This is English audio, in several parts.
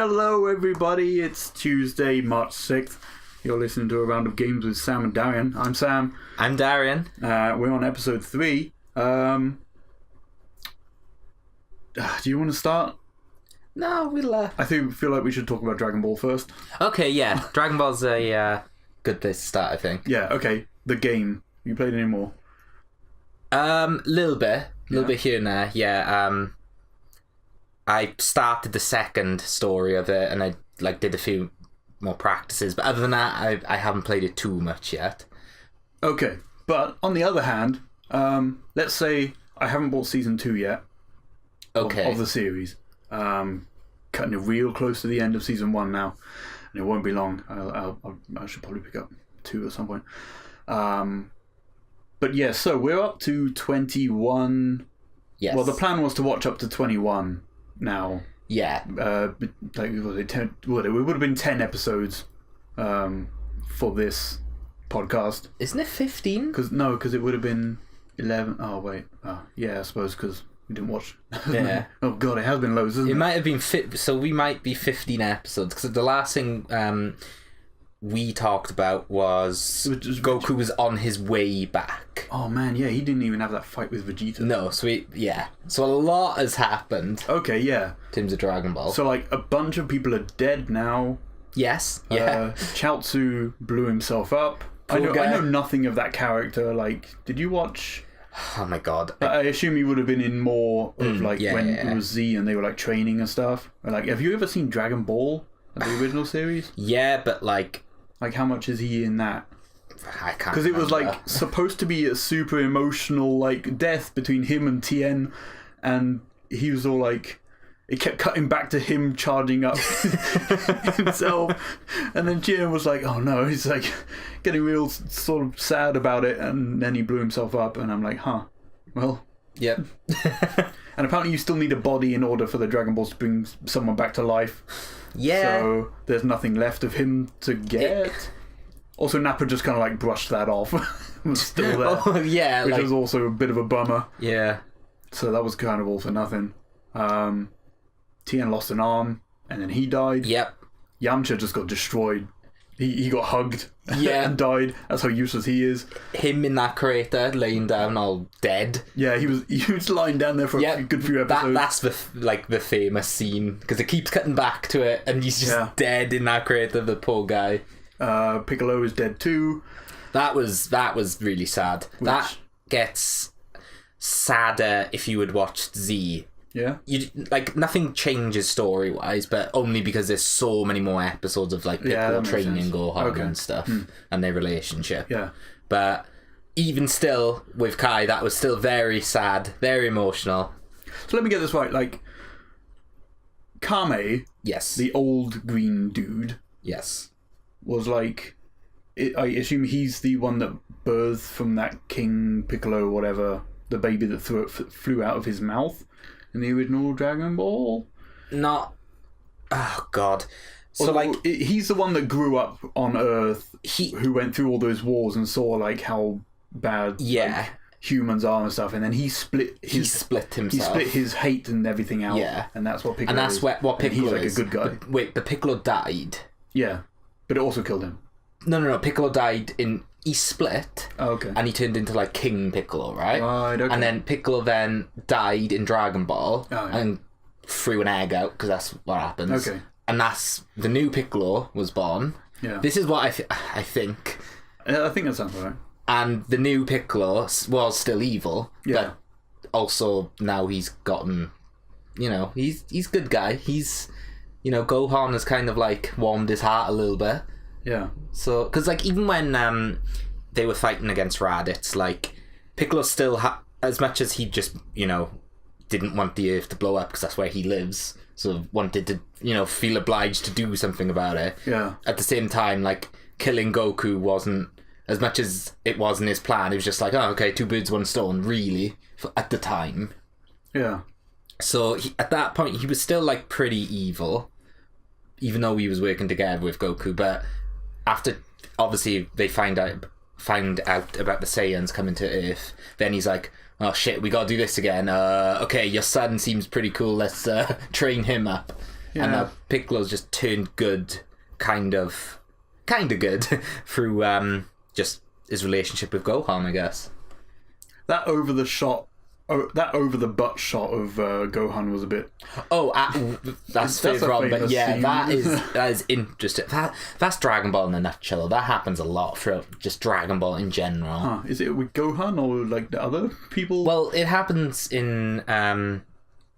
Hello everybody, it's Tuesday, March 6th. You're listening to a round of games with Sam and Darian. I'm Sam. I'm Darian. We're on episode 3. Do you want to start? No, we'll... I feel like we should talk about Dragon Ball first. Okay, yeah. Dragon Ball's a good place to start, I think. Yeah, okay. The game. You played any more? Little bit here and there, yeah. I started the second story of it, and I did a few more practices, but other than that, I haven't played it too much yet. Okay, but on the other hand, let's say I haven't bought season 2 yet. Okay. Of the series. Cutting it real close to the end of season 1 now, and it won't be long. I should probably pick up 2 at some point. But yeah, so we're up to 21. Yes. Well, the plan was to watch up to 21 now. Yeah. It would have been 10 episodes for this podcast. Isn't it 15? Because it would have been 11. Oh, wait. Yeah, I suppose because we didn't watch. Yeah. Oh, God, it has been loads, isn't it? It might have been so we might be 15 episodes, because the last thing we talked about was Goku was on his way back. Oh man, yeah, he didn't even have that fight with Vegeta. No, so a lot has happened. Okay, yeah. In terms of Dragon Ball. So like a bunch of people are dead now. Yes, yeah. Chaozu blew himself up. I know nothing of that character. Like, did you watch? Oh my god. I assume you would have been in more of when it was Z and they were like training and stuff. Or, like, have you ever seen Dragon Ball, the original series? Yeah, but like how much is he in that? I can't. Because it was like supposed to be a super emotional like death between him and Tien, and he was all like, it kept cutting back to him charging up himself, and then Tien was like, oh no, he's like getting real sort of sad about it, and then he blew himself up, and I'm like, well, yep. And apparently you still need a body in order for the Dragon Balls to bring someone back to life. Yeah. So there's nothing left of him to get. Also, Nappa just kind of like brushed that off. Was still there. Oh, yeah. Which was also a bit of a bummer. Yeah. So that was kind of all for nothing. Tien lost an arm, and then he died. Yep. Yamcha just got destroyed. He got hugged and died. That's how useless he is. Him in that crater, laying down all dead. Yeah, he was lying down there for a good few episodes. That's the famous scene, because it keeps cutting back to it, and he's just dead in that crater, the poor guy. Piccolo is dead too. That was really sad. That gets sadder if you had watched Z. Yeah. Nothing changes story wise, but only because there's so many more episodes of like Piccolo training Gohan and stuff and their relationship. Yeah. But even still, with Kai, that was still very sad, very emotional. So let me get this right. Like, Kame, yes, the old green dude, yes, was like, I assume he's the one that birthed from that King Piccolo, whatever, the baby that flew out of his mouth in the original Dragon Ball. Not, oh god. So he's the one that grew up on Earth, who went through all those wars and saw like how bad humans are and stuff, and then he split himself. He split his hate and everything out. Yeah, and that's what Piccolo. And that's what Piccolo is. He's like a good guy. But Piccolo died. Yeah, but it also killed him. No. Piccolo died he split. Oh, okay. And he turned into like King Piccolo, right? Right. Okay. And then Piccolo then died in Dragon Ball and threw an egg out, because that's what happens. Okay. And that's the new Piccolo was born. Yeah. This is what I think. I think that sounds right. And the new Piccolo was still evil. Yeah. But also now he's gotten, he's good guy. He's, Gohan has kind of like warmed his heart a little bit. Yeah. So, because like even when they were fighting against Raditz, like Piccolo still as much as he just didn't want the Earth to blow up because that's where he lives, so wanted to feel obliged to do something about it. Yeah. At the same time, like killing Goku wasn't as much as it was in his plan. It was just like, oh, okay, 2 birds, 1 stone, really, at the time. Yeah. So at that point, he was still like pretty evil, even though he was working together with Goku. But after, obviously, they find out about the Saiyans coming to Earth, then he's like, oh shit, we gotta do this again. Okay, your son seems pretty cool, let's train him up. Yeah. And now Piccolo's just turned good, kind of good through just his relationship with Gohan, I guess. That over the butt shot of Gohan was a bit. That's further on, but yeah, scene. that is interesting. That's Dragon Ball in a nutshell. That happens a lot throughout just Dragon Ball in general. Huh. Is it with Gohan or like the other people? Well, it happens in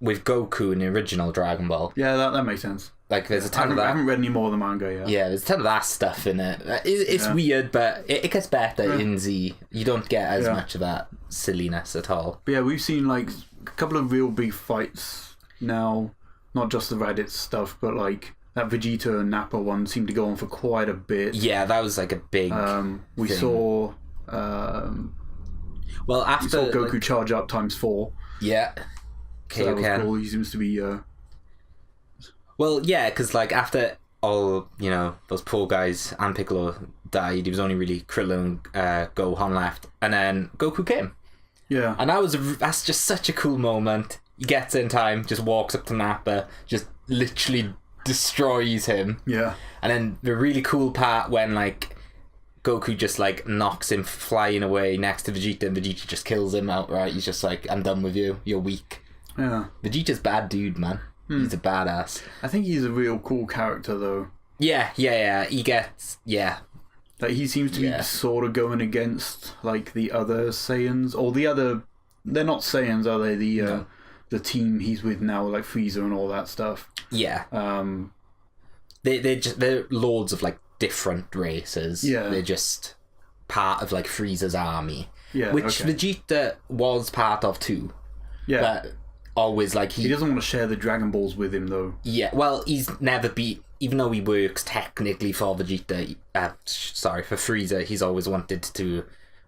with Goku in the original Dragon Ball. Yeah, that makes sense. Like, there's a ton of that. I haven't read any more of the manga yet. Yeah, there's a ton of that stuff in it. It's weird, but it gets better in Z. You don't get as much of that silliness at all. But yeah, we've seen like a couple of real big fights now. Not just the Raditz stuff, but like that Vegeta and Nappa one seemed to go on for quite a bit. Yeah, that was like a big we thing. saw well, after we saw Goku charge up ×4. Yeah. So that was cool. He seems to be well, yeah, because like after all, you know, those poor guys and Piccolo died, he was only really Krillin and Gohan left, and then Goku came. Yeah. And that's just such a cool moment. He gets in time, just walks up to Nappa, just literally destroys him. Yeah. And then the really cool part when like Goku just like knocks him flying away next to Vegeta, and Vegeta just kills him outright. He's just like, I'm done with you. You're weak. Yeah. Vegeta's bad dude, man. He's a badass. I think he's a real cool character though. Yeah. He gets Like he seems to be sort of going against like the other Saiyans or the other. They're not Saiyans, are they? The team he's with now, like Frieza and all that stuff. Yeah. They're lords of like different races. Yeah. They're just part of like Frieza's army. Yeah. Which Vegeta was part of too. Yeah. But always like he doesn't want to share the Dragon Balls with him though. Yeah, well, he's never even though he works technically for Vegeta, for Frieza, he's always wanted to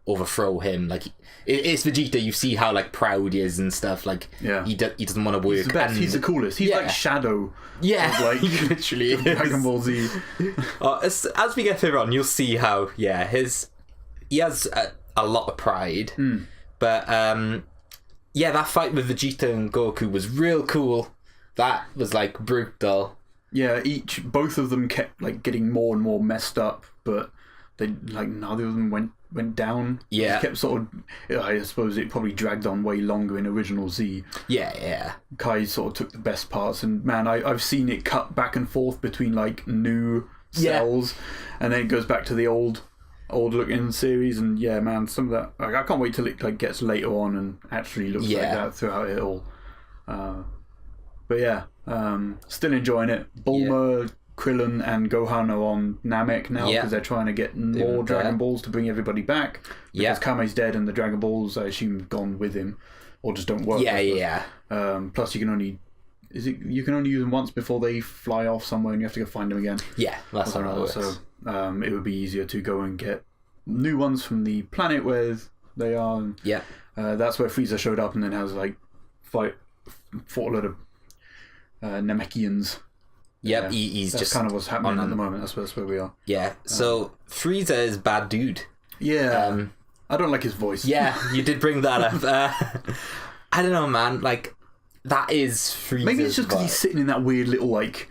overthrow him. Like, it's Vegeta, you see how like proud he is and stuff. Like, he doesn't want to work. He's the best. He's the coolest. He's like Shadow. Yeah, of, like, he literally is. Dragon Ball Z. As we get further on, you'll see how he has a lot of pride, but yeah, that fight with Vegeta and Goku was real cool. That was like brutal. Yeah, both of them kept like getting more and more messed up, but they like neither of them went down. Yeah, it kept sort of. I suppose it probably dragged on way longer in original Z. Yeah. Kai sort of took the best parts, and man, I've seen it cut back and forth between like new cells, and then it goes back to the old looking series, and yeah, man, some of that I can't wait till it like gets later on and actually looks like that throughout it all. But yeah, still enjoying it. Bulma, Krillin, and Gohan are on Namek now because they're trying to get more Dragon Balls to bring everybody back. Because Kame's dead, and the Dragon Balls, I assume, have gone with him, or just don't work. Plus, you can only use them once before they fly off somewhere, and you have to go find them again. Yeah, that's how it works. So it would be easier to go and get new ones from the planet where they are. And, that's where Frieza showed up, and then has like fought a lot of Namekians. Yep, he's that's just kind of what's happening at the moment. That's where we are. Yeah. So Frieza is bad dude. Yeah. I don't like his voice. Yeah, you did bring that up. I don't know, man. Like, that is Frieza's. Maybe it's just because he's sitting in that weird little like.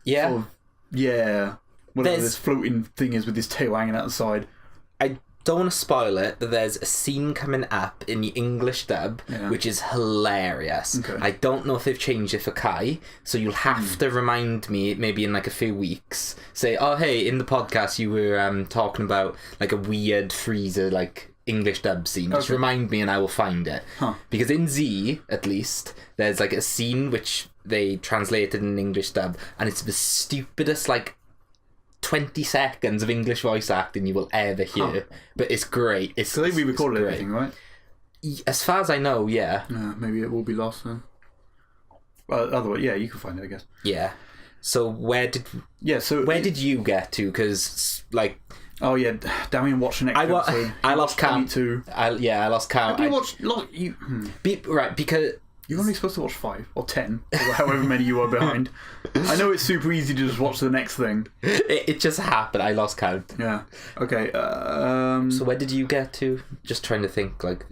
Yeah. Sort of, whatever this floating thing is with his tail hanging out the side. I don't want to spoil it, but there's a scene coming up in the English dub which is hilarious. Okay. I don't know if they've changed it for Kai, so you'll have to remind me maybe in like a few weeks. Say, oh hey, in the podcast you were talking about like a weird Frieza like English dub scene. Just remind me and I will find it. Because in Z, at least, there's like a scene which they translated in English dub, and it's the stupidest like 20 seconds of English voice acting you will ever hear, but it's great. It's so they re-recorded everything, right? As far as I know, yeah. Maybe it will be lost then. Well, otherwise, you can find it, I guess. Yeah. So where did you get to? Because like, oh yeah, Damien watched an episode. I lost count. I lost count. Have you watched right, because you're only supposed to watch 5 or 10, or however many you are behind. I know it's super easy to just watch the next thing. It just happened. I lost count. Yeah. Okay. So where did you get to? Just trying to think, like,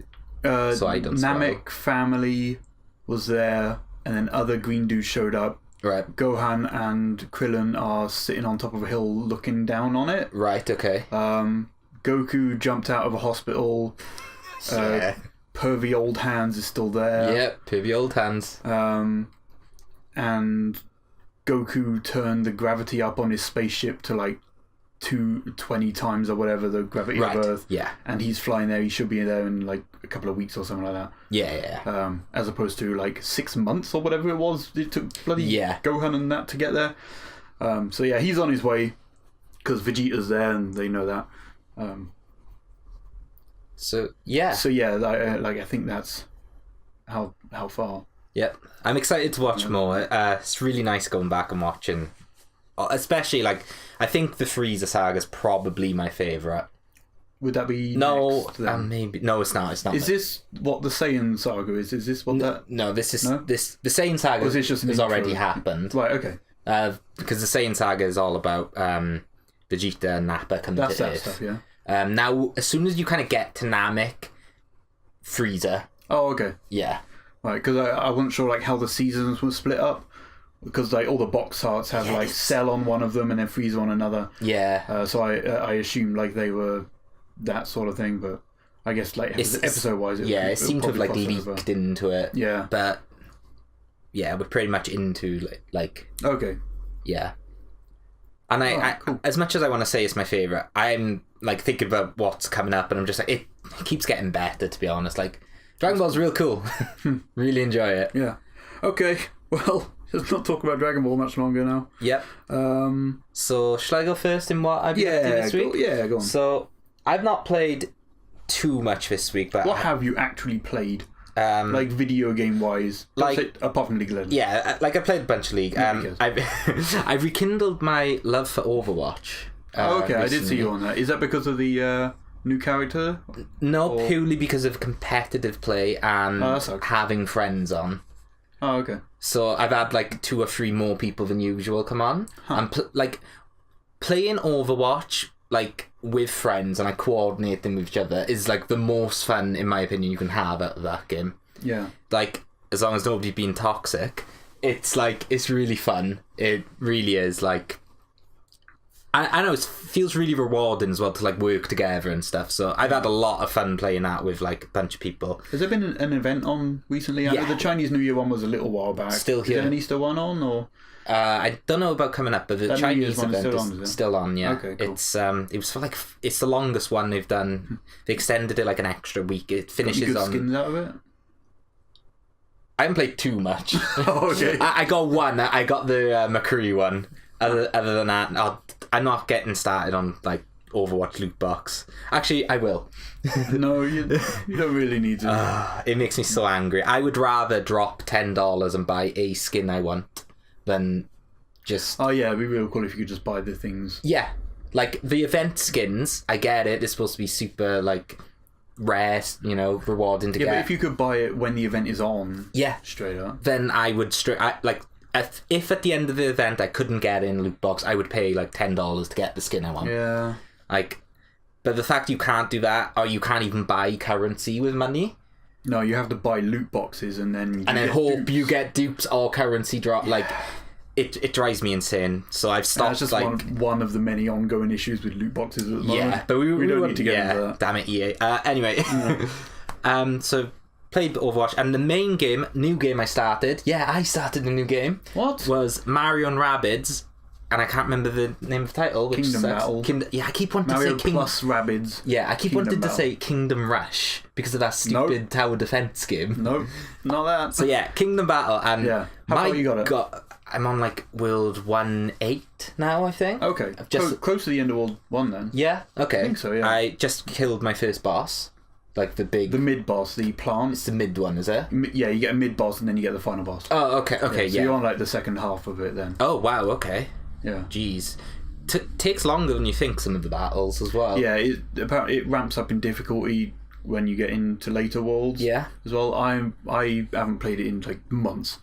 so I don't. Namek family was there, and then other green dudes showed up. Right. Gohan and Krillin are sitting on top of a hill looking down on it. Right, okay. Goku jumped out of a hospital. Yeah. Pervy old hands is still there. Yeah, pervy old hands. And Goku turned the gravity up on his spaceship to like 220 times or whatever the gravity of Earth. Yeah. And he's flying there. He should be there in like a couple of weeks or something like that. Yeah. As opposed to like 6 months or whatever it was. It took bloody Gohan and that to get there. So yeah, he's on his way because Vegeta's there and they know that. So yeah, I think that's how far. Yep, I'm excited to watch more. It's really nice going back and watching, especially like I think the Frieza saga is probably my favorite. Would that be no? Next, maybe no. It's not. It's not. Is this what the Saiyan saga is? Is this what that? No, this is this. The Saiyan saga has already happened. Right. Okay. Because the Saiyan saga is all about Vegeta and Nappa coming to Earth. That stuff, yeah. Now, as soon as you kind of get to Namek, Frieza. Oh, okay. Yeah. Right, because I wasn't sure like how the seasons were split up, because like all the box arts have like Cell on one of them and then Frieza on another. Yeah. So I assumed like they were that sort of thing, but I guess like episode wise, it seemed to have like leaked into it. Yeah. But yeah, we're pretty much into like. Okay. Yeah. And cool. As much as I want to say it's my favorite, I'm like thinking about what's coming up, and I'm just like it keeps getting better. To be honest, like Dragon Ball's real cool. Really enjoy it. Yeah. Okay. Well, let's not talk about Dragon Ball much longer now. Yep. So shall I go first in what I've been up to this week? Go on. So I've not played too much this week, but what have you actually played? Like video game wise, apart from League of Legends. Yeah, like I played a bunch of League. I've rekindled my love for Overwatch. Okay, recently. I did see you on that. Is that because of the new character? No, purely because of competitive play and having friends on. Oh, okay. So I've had like 2 or 3 more people than usual come on. And playing Overwatch like with friends and like coordinating with each other is like the most fun, in my opinion, you can have out of that game. Yeah. Like, as long as nobody's being toxic, it's like, it's really fun. It really is. Like, I know it feels really rewarding as well to like work together and stuff. So I've had a lot of fun playing that with like a bunch of people. Has there been an event on recently? I know the Chinese New Year one was a little while back. Still here. Is there an Easter one on or? I don't know about coming up, but the Chinese event is still on. Yeah, okay, cool. It's it was for like it's the longest one they've done. They extended it like an extra week. It finishes good on. Skins out of it. I haven't played too much. Oh, okay. I got one. I got the McCree one. Other than that, I'm not getting started on like Overwatch loot box. Actually, I will. No, you don't really need to. It makes me so angry. I would rather drop $10 and buy a skin I want than just. Oh yeah, it'd be real cool if you could just buy the things. Yeah, like the event skins. I get it. It's supposed to be super like rare, you know, rewarding to get. Yeah, but if you could buy it when the event is on. Yeah. Straight up. Then I would if at the end of the event I couldn't get in loot box, I would pay like $10 to get the skin I want. Yeah. Like, but the fact you can't do that, or you can't even buy currency with money. No, you have to buy loot boxes and then hope dupes. You get dupes or currency drop. Yeah. Like, it drives me insane. So I've stopped. That's just one of the many ongoing issues with loot boxes at the moment. Yeah, but we don't need to get into that. Damn it, EA. Anyway, so played Overwatch, and the main game, new game I started. Yeah, I started the new game. What? Was Mario and Rabbids. And I can't remember the name of the title. Which Kingdom Battle. Yeah, I keep wanting Mario to say plus Rabbids. Yeah, I keep wanting to say Kingdom Rush because of that stupid tower defense game. Nope, not that. So yeah, Kingdom Battle, and how far you got it? I'm on like World 1-8 now, I think. Okay, I've just close to the end of World 1 then. Yeah, okay. I think so. Yeah. I just killed my first boss, like the mid boss, the plant. It's the mid one, is it? Yeah, you get a mid boss and then you get the final boss. Oh, okay, yeah. So you're on like the second half of it then. Oh wow, okay. Yeah. Jeez. Takes longer than you think, some of the battles as well. Yeah, apparently it ramps up in difficulty when you get into later worlds. Yeah. As well, I haven't played it in like months.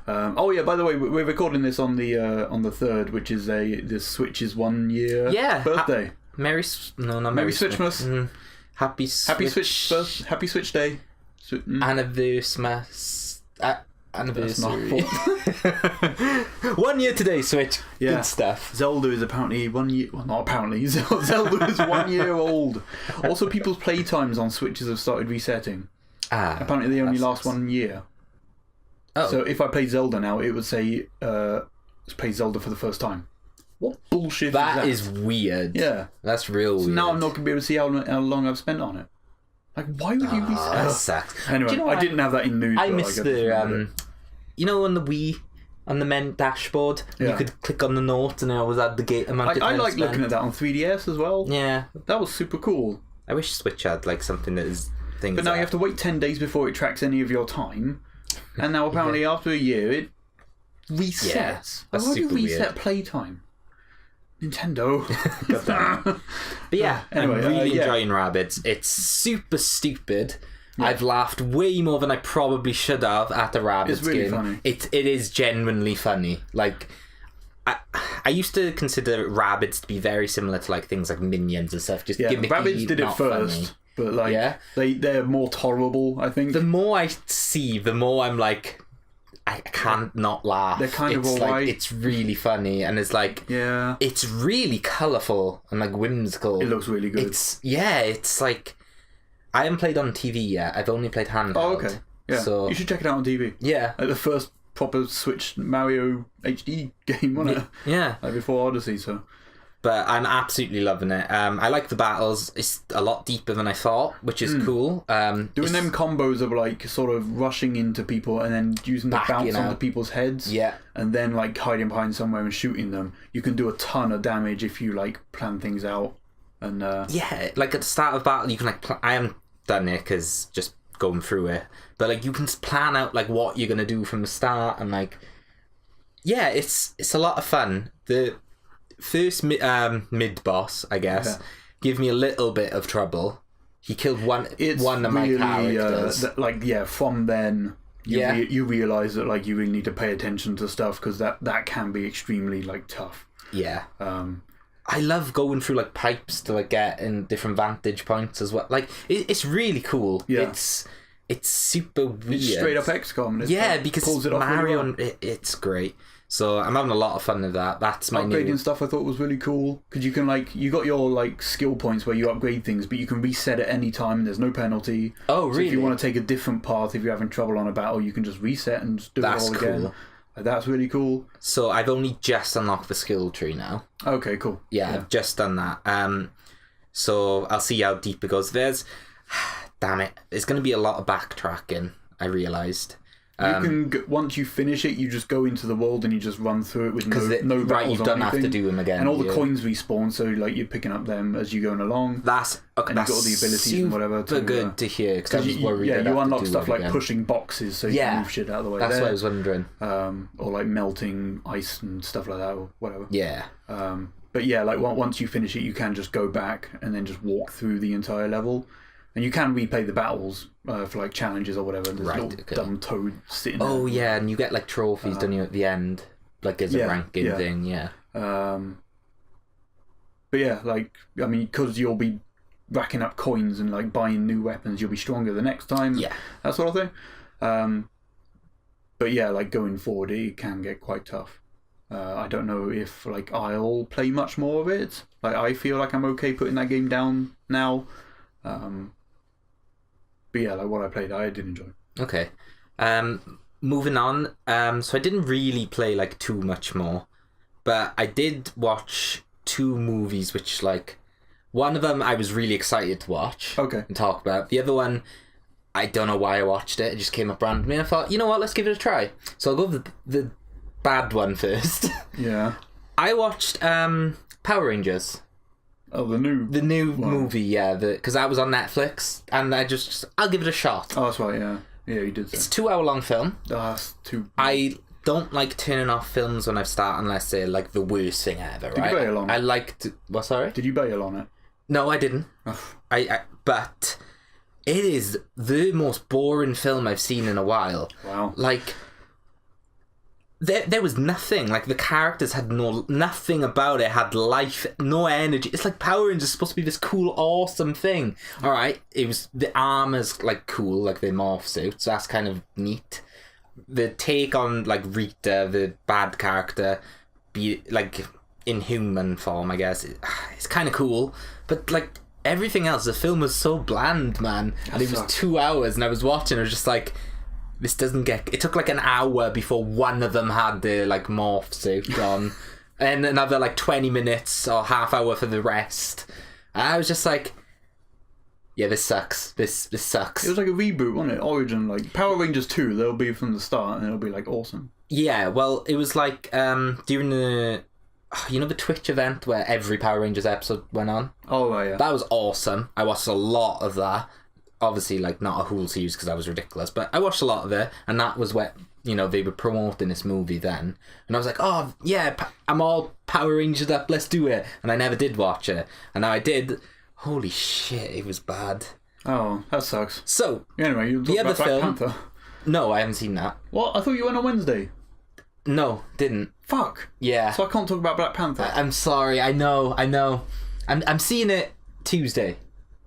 Oh yeah, by the way, we're recording this on the 3rd, which is the Switch's 1 year birthday. Merry Switchmas. Happy Switch Day. Anniversary. anniversary. 1 year today, Switch. Yeah. Good stuff. Zelda is apparently 1 year. Well, not apparently. Zelda is 1 year old. Also, people's playtimes on Switches have started resetting. Apparently, they only last 1 year. Oh. So if I played Zelda now, it would say play Zelda for the first time. What bullshit That is is weird. Yeah. That's real weird. Now I'm not going to be able to see how long I've spent on it. Like, why would you be... That sucks. Anyway, Do you know I didn't have that in news. I missed the... you know, on the Wii, on the main dashboard, you could click on the note and it always had the amount of time I like spent. looking at that on 3DS as well. Yeah. That was super cool. I wish Switch had like something that is things. But now you have to wait 10 days before it tracks any of your time. And now apparently after a year it resets. Yeah, that's Why would you super reset weird. playtime? Nintendo. God damn. But yeah, Anyway, I'm really enjoying Rabbids. It's super stupid. Yeah. I've laughed way more than I probably should have at the Rabbids It's really game. funny. It is genuinely funny. Like, I used to consider Rabbids to be very similar to like things like Minions and stuff. Just gimmicky, Rabbids did it not first. funny. But like they're more tolerable, I think. The more I see, the more I'm like, I can't not laugh. They're kind of it's alright. Like, it's really funny and it's like it's really colourful and like whimsical. It looks really good. It's like I haven't played on TV yet. I've only played handheld. Oh, okay. Yeah. So you should check it out on TV. Yeah. Like the first proper Switch Mario HD game, wasn't it? Yeah. Like before Odyssey, so. But I'm absolutely loving it. I like the battles. It's a lot deeper than I thought, which is cool. Doing them combos of like sort of rushing into people and then using the bounce onto people's heads. Yeah. And then like hiding behind somewhere and shooting them. You can do a ton of damage if you like plan things out. And yeah, like at the start of battle, you can like I haven't done it because just going through it, but like you can plan out like what you're gonna do from the start and like it's a lot of fun. The first mid boss, I guess, give me a little bit of trouble. He killed one of my characters. From then you realise that like you really need to pay attention to stuff because that can be extremely like tough. Yeah. I love going through like pipes to like get in different vantage points as well. Like it's really cool. Yeah. It's super weird. It's straight up XCOM. Because pulls it off Mario, really well. it's great. So I'm having a lot of fun with that. That's my upgrading new stuff. I thought was really cool because you can like you got your like skill points where you upgrade things, but you can reset at any time. And there's no penalty. Oh, really? So if you want to take a different path, if you're having trouble on a battle, you can just reset and do it all again. Cool. That's really cool. So I've only just unlocked the skill tree now. Okay, cool. Yeah, I've just done that. So I'll see how deep it goes. Damn it, there's going to be a lot of backtracking. I realised. You can once you finish it, you just go into the world and you just run through it with no battles. Right, you don't have to do them again. And all the coins respawn, so like you're picking up them as you're going along. That's okay. And you've got all the abilities and whatever. Super good to hear because I was worried. Yeah, you unlock stuff like again. pushing boxes, so you can move shit out of the way. That's what I was wondering. Or like melting ice and stuff like that, or whatever. Yeah. But yeah, like once you finish it, you can just go back and then just walk through the entire level. And you can replay the battles for like challenges or whatever. There's a little dumb toad sitting there. Oh yeah, and you get like trophies, don't you, at the end? Like as a ranking thing, yeah. But yeah, like, I mean, because you'll be racking up coins and like buying new weapons, you'll be stronger the next time. Yeah. That sort of thing. But yeah, like going forward, it can get quite tough. I don't know if like I'll play much more of it. Like I feel like I'm okay putting that game down now. But yeah, like what I played, I did enjoy. Okay. Moving on. So I didn't really play like too much more, but I did watch 2 movies, which like one of them I was really excited to watch. Okay. And talk about. The other one, I don't know why I watched it. It just came up randomly. And I thought, you know what? Let's give it a try. So I'll go with the bad one first. Yeah. I watched Power Rangers. Oh, the new movie, yeah, because that was on Netflix, and I'll give it a shot. Oh, that's right, yeah. Yeah, you did say. It's a 2-hour-long film. That's too... I don't like turning off films when I start unless they're like the worst thing ever, right? Did you bail on it? I like to... What, sorry? Did you bail on it? No, I didn't. But it is the most boring film I've seen in a while. Wow. Like... There was nothing. Like the characters had nothing about it had life, no energy. It's like Power Rangers is supposed to be this cool, awesome thing. All right, it was the armor's like cool, like they morph suits. So that's kind of neat. the take on like Rita, the bad character, be like in human form, I guess, it's kind of cool. But like everything else, the film was so bland, man. And it was 2 hours, and I was watching. I was just like, this doesn't get. It took like an hour before one of them had the like morph suit on, and another like 20 minutes or half hour for the rest. And I was just like, yeah, this sucks. This sucks. It was like a reboot, wasn't it? Origin, like Power Rangers 2. They'll be from the start, and it'll be like awesome. Yeah, well, it was like during the, you know, the Twitch event where every Power Rangers episode went on. Oh right, yeah. That was awesome. I watched a lot of that. Obviously, like not a whole series because that was ridiculous, but I watched a lot of it, and that was where, you know, they were promoting this movie then, and I was like, oh yeah, I'm all Power Rangers up, let's do it. And I never did watch it, and now I did. Holy shit, it was bad. Oh, that sucks. So anyway, you talking about Black Panther? No, I haven't seen that. What? I thought you went on Wednesday. No, didn't. Fuck. Yeah. So I can't talk about Black Panther. I'm sorry. I know. I'm seeing it Tuesday.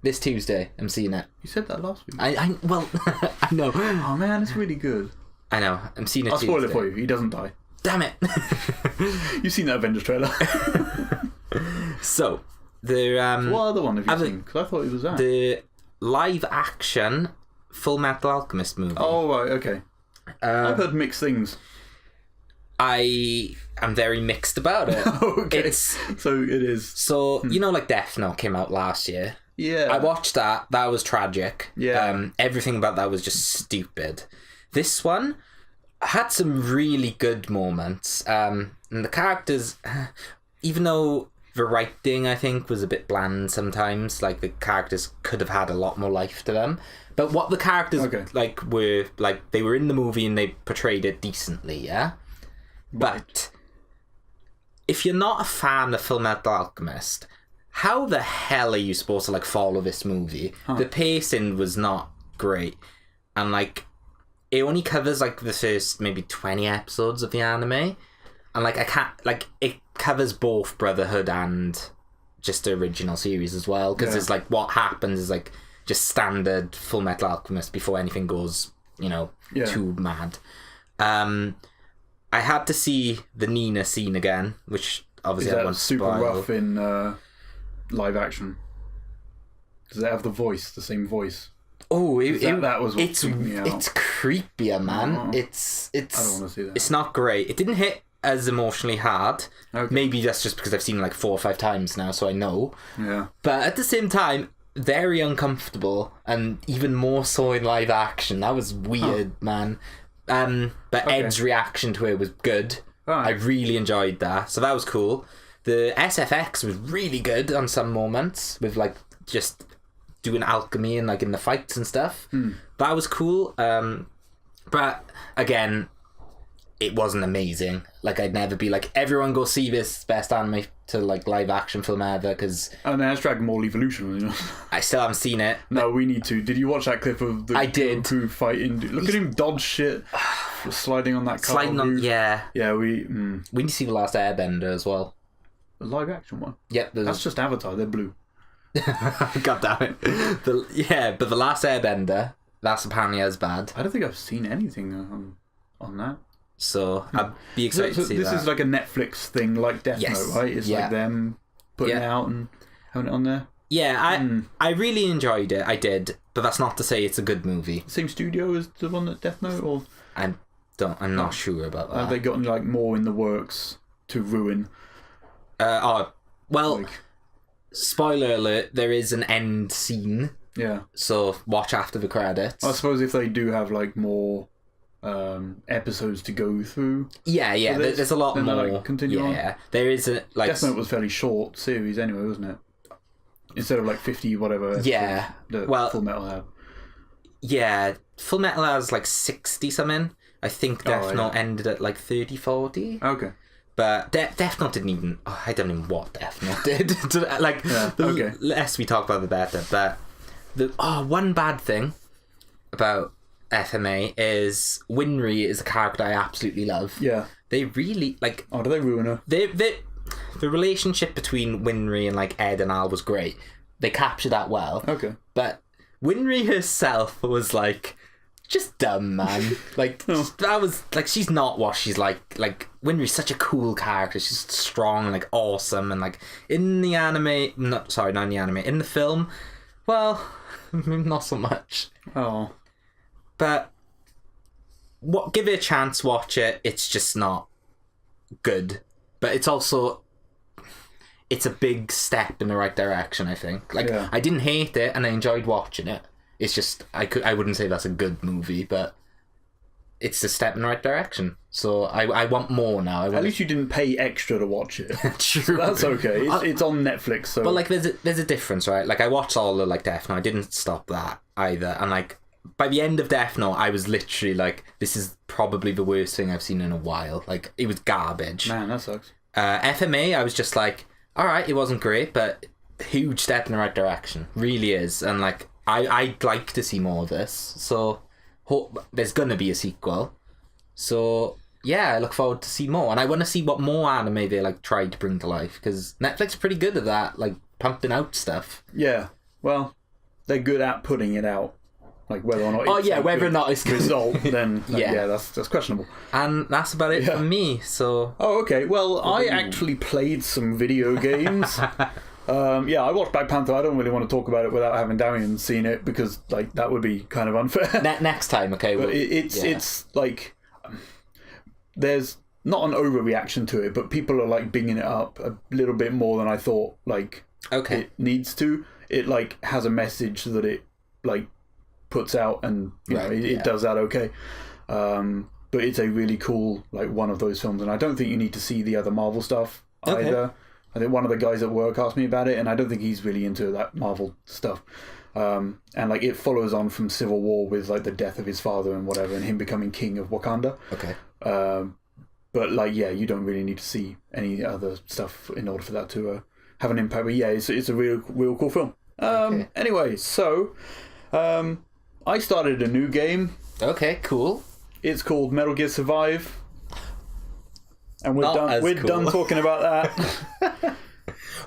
This Tuesday, I'm seeing it. You said that last week. Well, I know. Oh man, it's really good. I know. I'm seeing it. I'll Tuesday. spoil it for you. He doesn't die. Damn it. You've seen that Avengers trailer. So the what other one have you seen? Because I thought it was that. The live action Full Metal Alchemist movie. Oh right, okay. I've heard mixed things. I am very mixed about it. Okay. So it is. So you know, like Death Note came out last year. Yeah. I watched that. That was tragic. Yeah. Everything about that was just stupid. This one had some really good moments. And the characters, even though the writing, I think, was a bit bland sometimes, like the characters could have had a lot more life to them. But what the characters like were like, they were in the movie and they portrayed it decently, yeah? Right. But if you're not a fan of Full Metal Alchemist, how the hell are you supposed to like follow this movie? The pacing was not great, and like it only covers like the first maybe 20 episodes of the anime, and like I can't, like, it covers both Brotherhood and just the original series as well, because it's like what happens is like just standard Full Metal Alchemist before anything goes, you know, too mad. I had to see the Nina scene again, which obviously I won't super spoil. rough in live action? Does it have the same voice? Oh, that was what freaked me out. It's creepier, man. It's I don't want to see that. It's not great. It didn't hit as emotionally hard. Okay. Maybe that's just because I've seen it like 4 or 5 times now, so I know. Yeah. But at the same time, very uncomfortable, and even more so in live action. That was weird, man. But Ed's reaction to it was good. I really enjoyed that, so that was cool. The SFX was really good on some moments, with like just doing alchemy and like in the fights and stuff. That was cool. But again, it wasn't amazing. Like, I'd never be like, everyone go see this best anime to like live action film ever, because and then it's Dragon Ball Evolution, you know. I still haven't seen it. No, we need to. Did you watch that clip of the Goku fighting? Look at him dodge shit, sliding on that car. Sliding on, yeah. We need to see The Last Airbender as well. The live action one. Yep, that's just Avatar. They're blue. God damn it. But The Last Airbender, that's apparently as bad. I don't think I've seen anything on that. So I'd be excited to see this that. Is like a Netflix thing, like Death Note, right? It's like them putting it out and having it on there. Yeah, I really enjoyed it. I did, but that's not to say it's a good movie. Same studio as the one at Death Note, or I'm not sure about that. Have they gotten like more in the works to ruin? Spoiler alert: there is an end scene. Yeah. So watch after the credits. I suppose if they do have like more episodes to go through. Yeah. There's a lot more. Like, continue on. There is a like. Death Note was a fairly short series anyway, wasn't it? Instead of like 50 whatever. Yeah. Full Metal had. Yeah, Full Metal has like 60 something. I think Death Note ended at like 30, 40. Okay. But Death Note didn't even. I don't know what Death Note did. Like, the less we talk about, the better. But one bad thing about FMA is Winry is a character I absolutely love. Yeah. They really like. Oh, do they ruin her? The relationship between Winry and like Ed and Al was great. They captured that well. Okay. But Winry herself was like just dumb, man. Like that was like she's not what she's like. Like Winry's such a cool character. She's strong and like awesome and like in the anime. Not in the anime. In the film, well, not so much. Oh, but give it a chance. Watch it. It's just not good. But it's also it's a big step in the right direction. I think. Like I didn't hate it and I enjoyed watching it. It's just I wouldn't say that's a good movie, but it's a step in the right direction. So I want more now. At least you didn't pay extra to watch it. True. So that's okay. It's on Netflix. So. But like there's a difference, right? Like I watched all of like Death Note. I didn't stop that either. And like by the end of Death Note, I was literally like, this is probably the worst thing I've seen in a while. Like it was garbage. Man, that sucks. FMA, I was just like, all right, it wasn't great, but huge step in the right direction. Really is. And like I'd like to see more of this, so there's gonna be a sequel. So yeah, I look forward to see more, and I want to see what more anime they like try to bring to life because Netflix is pretty good at that, like pumping out stuff. Yeah, well, they're good at putting it out. Like whether or not it's whether or not it's result, then that's questionable. And that's about it for me. So okay. Well, I actually played some video games. I watched Black Panther. I don't really want to talk about it without having Darian seen it because like that would be kind of unfair. Next time, okay. But it's like there's not an overreaction to it, but people are like bigging it up a little bit more than I thought. Like it needs to. It like has a message that it like puts out, and you know it does that okay. But it's a really cool like one of those films, and I don't think you need to see the other Marvel stuff either. I think one of the guys at work asked me about it, and I don't think he's really into that Marvel stuff. And like it follows on from Civil War with like the death of his father and whatever, and him becoming king of Wakanda. Okay. But like you don't really need to see any other stuff in order for that to have an impact. But it's a real cool film. Anyway, so I started a new game. Okay, cool. It's called Metal Gear Survive. And we're done talking about that.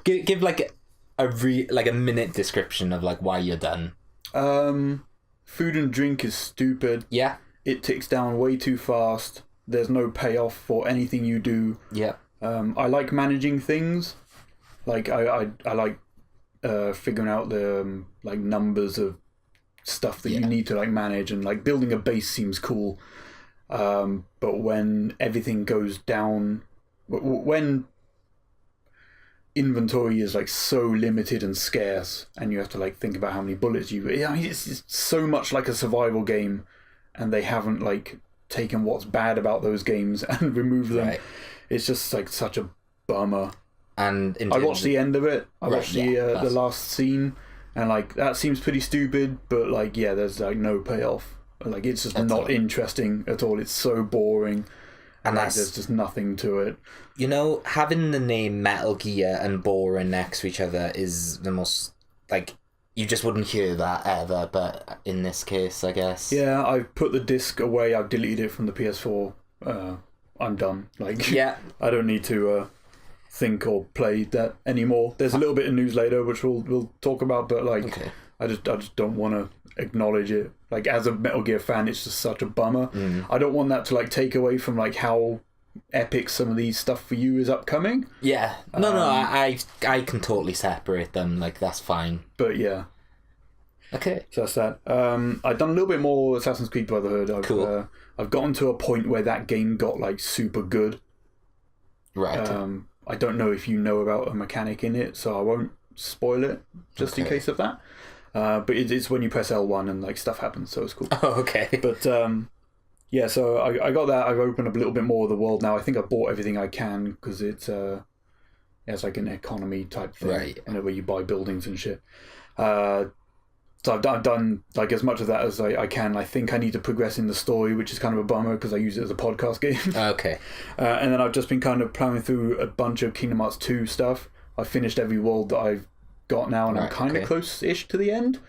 Give like a minute description of like why you're done. Food and drink is stupid. Yeah. It ticks down way too fast. There's no payoff for anything you do. Yeah. I like managing things. Like I like figuring out the like numbers of stuff that you need to like manage, and like building a base seems cool. But when everything goes down, when inventory is like so limited and scarce, and you have to like think about how many bullets it's so much like a survival game, and they haven't like taken what's bad about those games and removed them. Right. It's just like such a bummer. And I watched the end of it. I watched the last scene, and like that seems pretty stupid, but like there's like no payoff. Like it's just not interesting at all. It's so boring, and like, there's just nothing to it. You know, having the name Metal Gear and boring next to each other is the most like you just wouldn't hear that ever. But in this case, I guess. Yeah, I've put the disc away. I've deleted it from the PS4. I'm done. Like I don't need to think or play that anymore. There's a little bit of news later which we'll talk about, but like I just don't want to acknowledge it. Like as a Metal Gear fan, it's just such a bummer. I don't want that to like take away from like how epic some of these stuff for you is upcoming. Yeah. No, I can totally separate them. Like that's fine. But yeah. Okay. So that's that. I've done a little bit more Assassin's Creed Brotherhood. I've gotten to a point where that game got like super good. Right. I don't know if you know about a mechanic in it, so I won't spoil it just in case of that. But it's when you press L1 and like stuff happens, so it's cool. Oh, okay. But so I got that. I've opened up a little bit more of the world now. I think I bought everything I can because it's like an economy type thing, right? Where you buy buildings and shit. So I've done like as much of that as I can. I think I need to progress in the story, which is kind of a bummer because I use it as a podcast game. Okay. And then I've just been kind of plowing through a bunch of Kingdom Hearts 2 stuff. I've finished every world that I've got now, and I'm kind of close-ish to the end.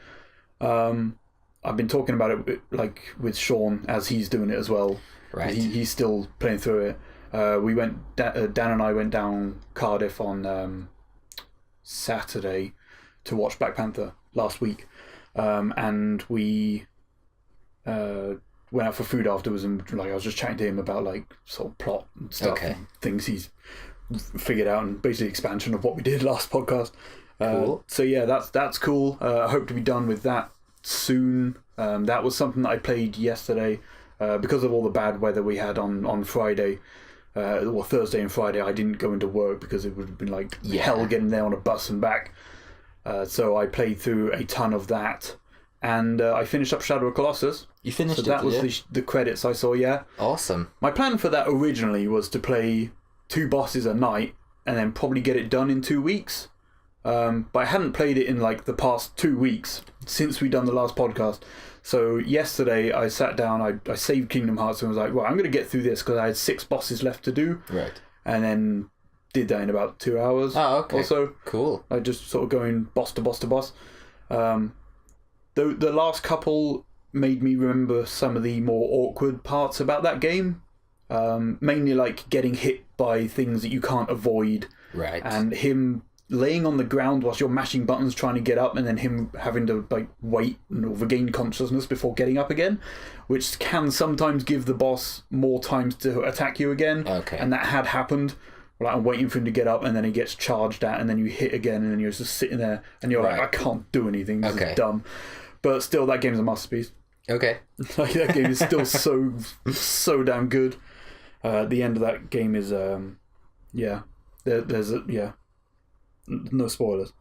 I've been talking about it like with Sean as he's doing it as well. Right. He's still playing through it. We went. Dan and I went down Cardiff on Saturday to watch Black Panther last week. And we went out for food afterwards, and like I was just chatting to him about like sort of plot and stuff, and things he's figured out, and basically expansion of what we did last podcast. Cool. So yeah, that's cool. I hope to be done with that soon. That was something that I played yesterday because of all the bad weather we had on Friday. Or Thursday and Friday, I didn't go into work because it would have been like hell getting there on a bus and back. So I played through a ton of that, and I finished up Shadow of Colossus. You finished so that was the credits I saw. Yeah, awesome. My plan for that originally was to play 2 bosses a night and then probably get it done in 2 weeks. But I hadn't played it in like the past 2 weeks since we'd done the last podcast. So yesterday I sat down, I saved Kingdom Hearts and was like, well, I'm going to get through this because I had 6 bosses left to do. Right. And then did that in about 2 hours. Oh, okay. Or so. Cool. I just sort of going boss to boss to boss. The last couple made me remember some of the more awkward parts about that game. Mainly like getting hit by things that you can't avoid. Right. And him laying on the ground whilst you're mashing buttons trying to get up, and then him having to like wait or regain consciousness before getting up again, which can sometimes give the boss more times to attack you again. Okay. And that had happened. Like I'm waiting for him to get up, and then he gets charged at, and then you hit again, and then you're just sitting there, and you're like, I can't do anything. This is dumb. But still, that game's a masterpiece. Okay. Like that game is still so damn good. The end of that game is there's no spoilers.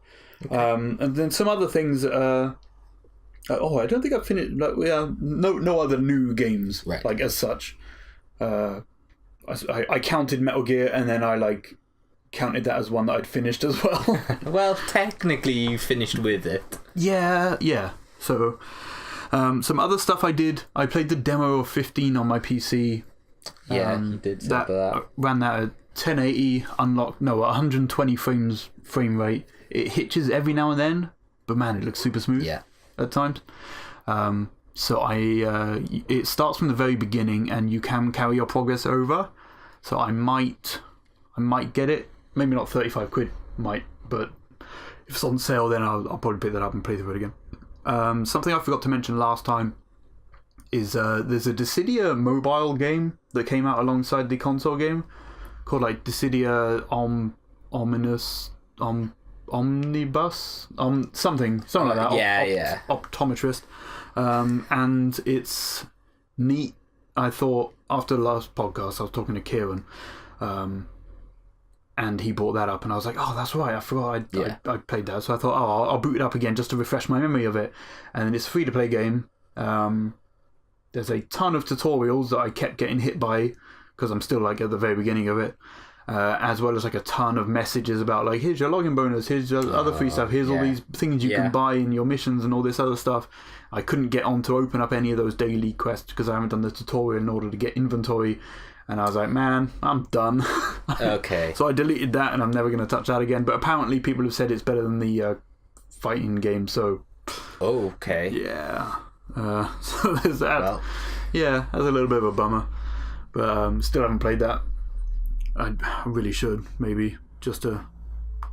Okay. And then some other things. I don't think I've finished. No other new games like as such. I counted Metal Gear, and then I like counted that as one that I'd finished as well. Well, technically you finished with it. Yeah. So some other stuff I did. I played the demo of 15 on my PC. Yeah, you did that. I ran that at 1080 unlocked. No, 120 frame rate. It hitches every now and then, but man, it looks super smooth. Yeah. At times. So it starts from the very beginning, and you can carry your progress over. So I might get it. Maybe not 35 quid, but if it's on sale, then I'll probably pick that up and play through it again. Something I forgot to mention last time is there's a Dissidia mobile game that came out alongside the console game called like Dissidia Omnibus, something like that. Yeah. Optometrist, and it's neat. I thought after the last podcast, I was talking to Kieran, and he brought that up, and I was like, oh, that's right, I forgot I played that. So I thought, I'll boot it up again just to refresh my memory of it. And it's a free to play game. There's a ton of tutorials that I kept getting hit by because I'm still like at the very beginning of it. As well as like a ton of messages about like, here's your login bonus, here's your other free stuff, here's all these things you can buy in your missions and all this other stuff. I couldn't get on to open up any of those daily quests because I haven't done the tutorial in order to get inventory, and I was like, man, I'm done. Okay. So I deleted that, and I'm never going to touch that again, but apparently people have said it's better than the fighting game, so okay. Yeah. So there's that. Well. Yeah, that's a little bit of a bummer, but still haven't played that. I really should, maybe, just to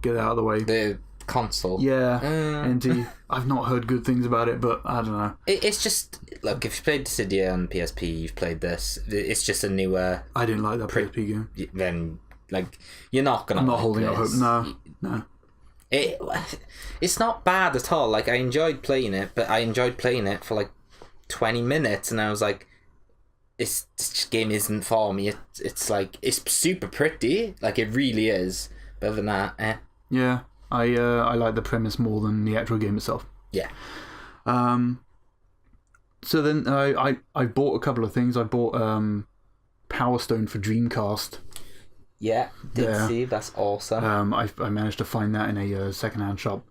get it out of the way. The console. Yeah, and I've not heard good things about it, but I don't know. It's just, look, if you played Dissidia on PSP, you've played this. It's just a newer. I didn't like that PSP game. Then, like, you're not gonna. I'm not holding out hope. No. It's not bad at all. Like, I enjoyed playing it, but I enjoyed playing it for like 20 minutes, and I was like, this game isn't for me. It's like, it's super pretty, like it really is, but other than that, Yeah, I like the premise more than the actual game itself. Yeah. So then I bought a couple of things. I bought Power Stone for Dreamcast. Yeah, see, that's awesome. I managed to find that in a second-hand shop.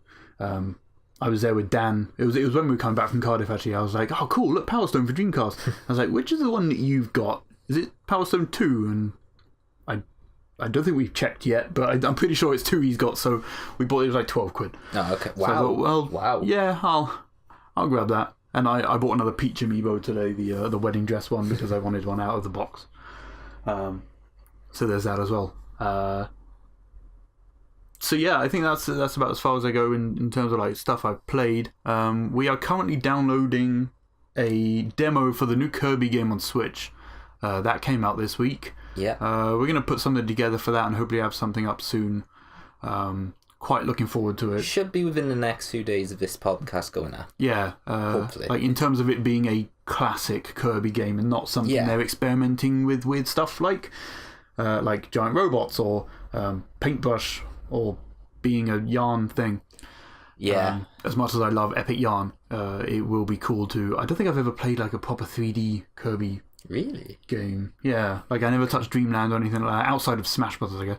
I was there with Dan. It was when we were coming back from Cardiff, actually. I was like, oh, cool, look, Power Stone for Dreamcast. I was like, which is the one that you've got? Is it Power Stone 2? And I don't think we've checked yet, but I'm pretty sure it's 2 he's got, so we bought it. It was like 12 quid. Oh, okay. Wow. So I thought, wow. Yeah, I'll grab that. And I bought another Peach amiibo today, the wedding dress one, because I wanted one out of the box. So there's that as well. So yeah, I think that's about as far as I go in terms of like stuff I've played. We are currently downloading a demo for the new Kirby game on Switch. That came out this week. Yeah. We're going to put something together for that and hopefully have something up soon. Quite looking forward to it. Should be within the next few days of this podcast going out. Yeah. Hopefully. Like in terms of it being a classic Kirby game and not something they're experimenting with weird stuff like giant robots or paintbrush or being a yarn thing. Yeah. As much as I love Epic Yarn, it will be cool to... I don't think I've ever played like a proper 3D Kirby game. Yeah. Like I never touched Dreamland or anything like that, outside of Smash Brothers, I guess.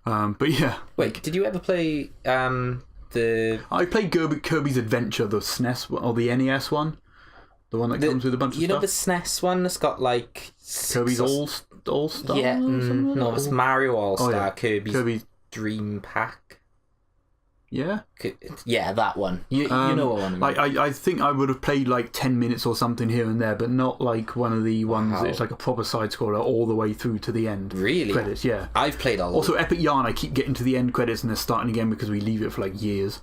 But yeah. Wait, did you ever play the... I played Kirby's Adventure, the SNES or the NES one. The one that comes with a bunch of stuff. You know the SNES one that's got like... Kirby's All-Star? Yeah, no, it's Mario All-Star, yeah. Kirby's Dream Pack. Yeah? Yeah, that one. You know what one I mean. I think I would have played like 10 minutes or something here and there, but not like one of the ones that's like a proper side-scroller all the way through to the end. Really? Credits, yeah. I've played all Also, Epic Yarn, I keep getting to the end credits and they're starting again because we leave it for like years.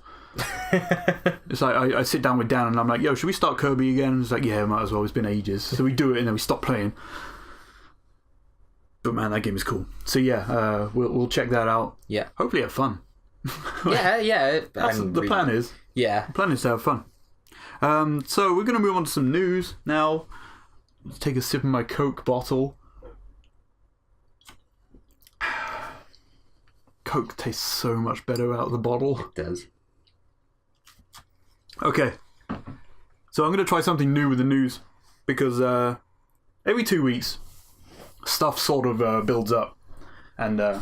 It's like I sit down with Dan and I'm like, yo, should we start Kirby again? And it's like, yeah, might as well, it's been ages. So we do it and then we stop playing. But man, that game is cool. So yeah, we'll check that out. Yeah. Hopefully have fun. Yeah. That's the plan is. Yeah. The plan is to have fun. So we're going to move on to some news now. Let's take a sip of my Coke bottle. Coke tastes so much better out of the bottle. It does. Okay. So I'm going to try something new with the news. Because every 2 weeks, stuff sort of builds up. And...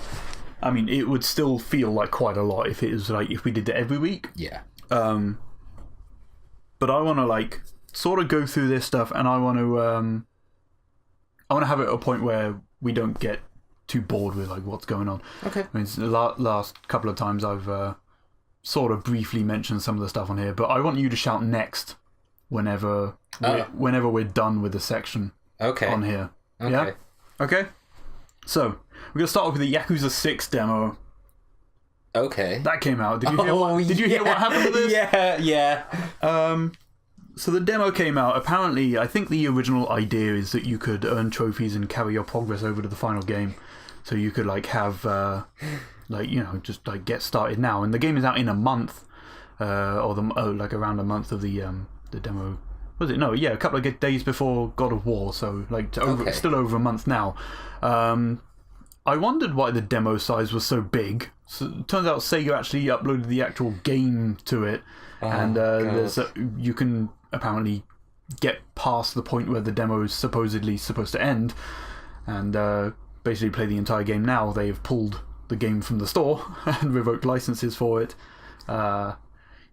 I mean, it would still feel like quite a lot if it was like if we did it every week. Yeah. But I want to like sort of go through this stuff, and I want to have it at a point where we don't get too bored with like what's going on. Okay. I mean, the last couple of times I've sort of briefly mentioned some of the stuff on here, but I want you to shout next whenever we're done with the section. Okay. On here. Okay. Yeah. Okay. So, we're going to start off with the Yakuza 6 demo. Okay. That came out. Did you hear what happened with this? Yeah. So the demo came out. Apparently, I think the original idea is that you could earn trophies and carry your progress over to the final game. So you could like have, just like get started now. And the game is out in a month, like around a month of the demo. Was it? No, yeah, a couple of days before God of War, so like still over a month now. I wondered why the demo size was so big. So it turns out Sega actually uploaded the actual game to it, and you can apparently get past the point where the demo is supposedly supposed to end, and basically play the entire game now. They've pulled the game from the store and revoked licenses for it.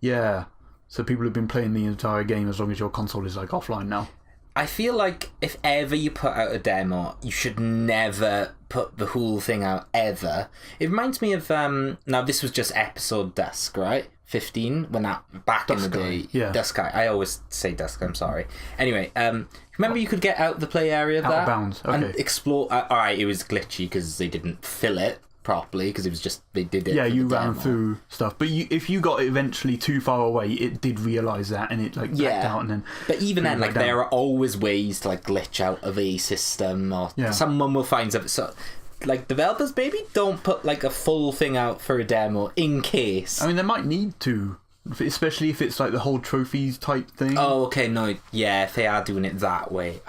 Yeah. So people have been playing the entire game as long as your console is like offline now. I feel like if ever you put out a demo, you should never put the whole thing out ever. It reminds me of now this was just episode Dusk, right? 15 when that back in the day. Yeah. Dusk. I always say Dusk. I'm sorry. Anyway, remember you could get out the play area of Out that of bounds. Okay. and explore. All right, it was glitchy because they didn't fill it properly because it was just they did it. Yeah, for you the ran demo. through stuff, but if you got eventually too far away, it did realise that, and it like backed out, and then. But even then, like down. there are always ways to like glitch out of a system, or someone will find something. So, like developers, maybe don't put like a full thing out for a demo in case. I mean, they might need to, especially if it's like the whole trophies type thing. Oh, okay, no, yeah, if they are doing it that way.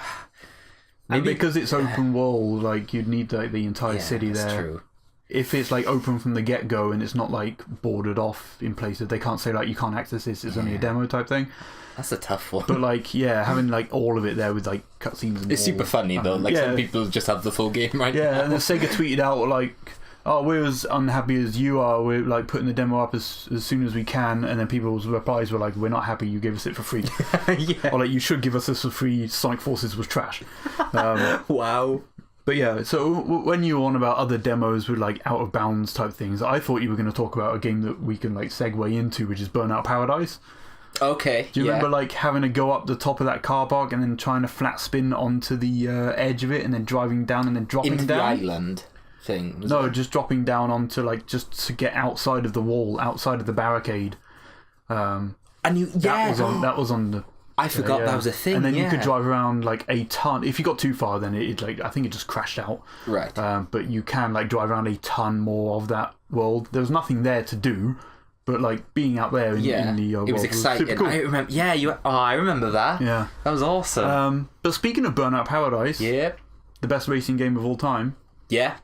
And because it's open world, like you'd need like the entire city there. That's true. If it's like open from the get-go and it's not like bordered off in places, they can't say like you can't access this, it's only a demo type thing. That's a tough one. But like, yeah, having like all of it there with like cutscenes and it's super funny though. Like some people just have the full game right now. And then Sega tweeted out like, oh, we're as unhappy as you are, we're like putting the demo up as soon as we can, and then people's replies were like, we're not happy you gave us it for free. Or like, you should give us this for free, Sonic Forces was trash. Wow. But yeah, so when you were on about other demos with like out of bounds type things, I thought you were going to talk about a game that we can like segue into, which is Burnout Paradise. Okay. Do you remember like having to go up the top of that car park and then trying to flat spin onto the edge of it and then driving down and then dropping into down? the island thing? No, just dropping down onto like just to get outside of the wall, outside of the barricade. And you, that was on I forgot that was a thing. And then you could drive around like a ton. If you got too far, then it like I think it just crashed out. Right. But you can like drive around a ton more of that world. There was nothing there to do, but like being out there in the world it was exciting. super cool. I remember. Yeah, I remember that. Yeah, that was awesome. But speaking of Burnout Paradise, the best racing game of all time. Yeah,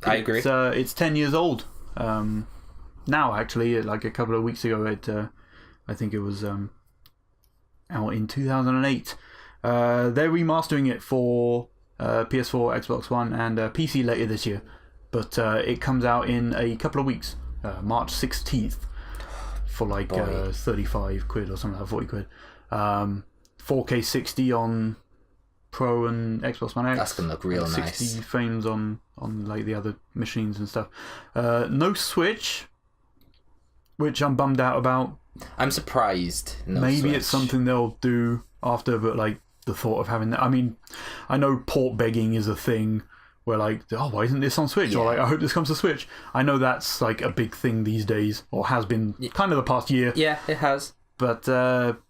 I agree. It's 10 years old. Now actually, like a couple of weeks ago, I think it was out in 2008. They're remastering it for PS4, Xbox One, and PC later this year. But it comes out in a couple of weeks, March 16th, for like 35 quid or something like 40 quid. 4K 60 on Pro and Xbox One X. That's gonna look real 60 nice. 60 frames on like the other machines and stuff. No Switch, which I'm bummed out about. I'm surprised. Maybe Switch. it's something they'll do after, but like the thought of having that. I mean, I know port begging is a thing where like, oh, why isn't this on Switch? Or like, I hope this comes to Switch. I know that's like a big thing these days, or has been kind of the past year. Yeah, it has. But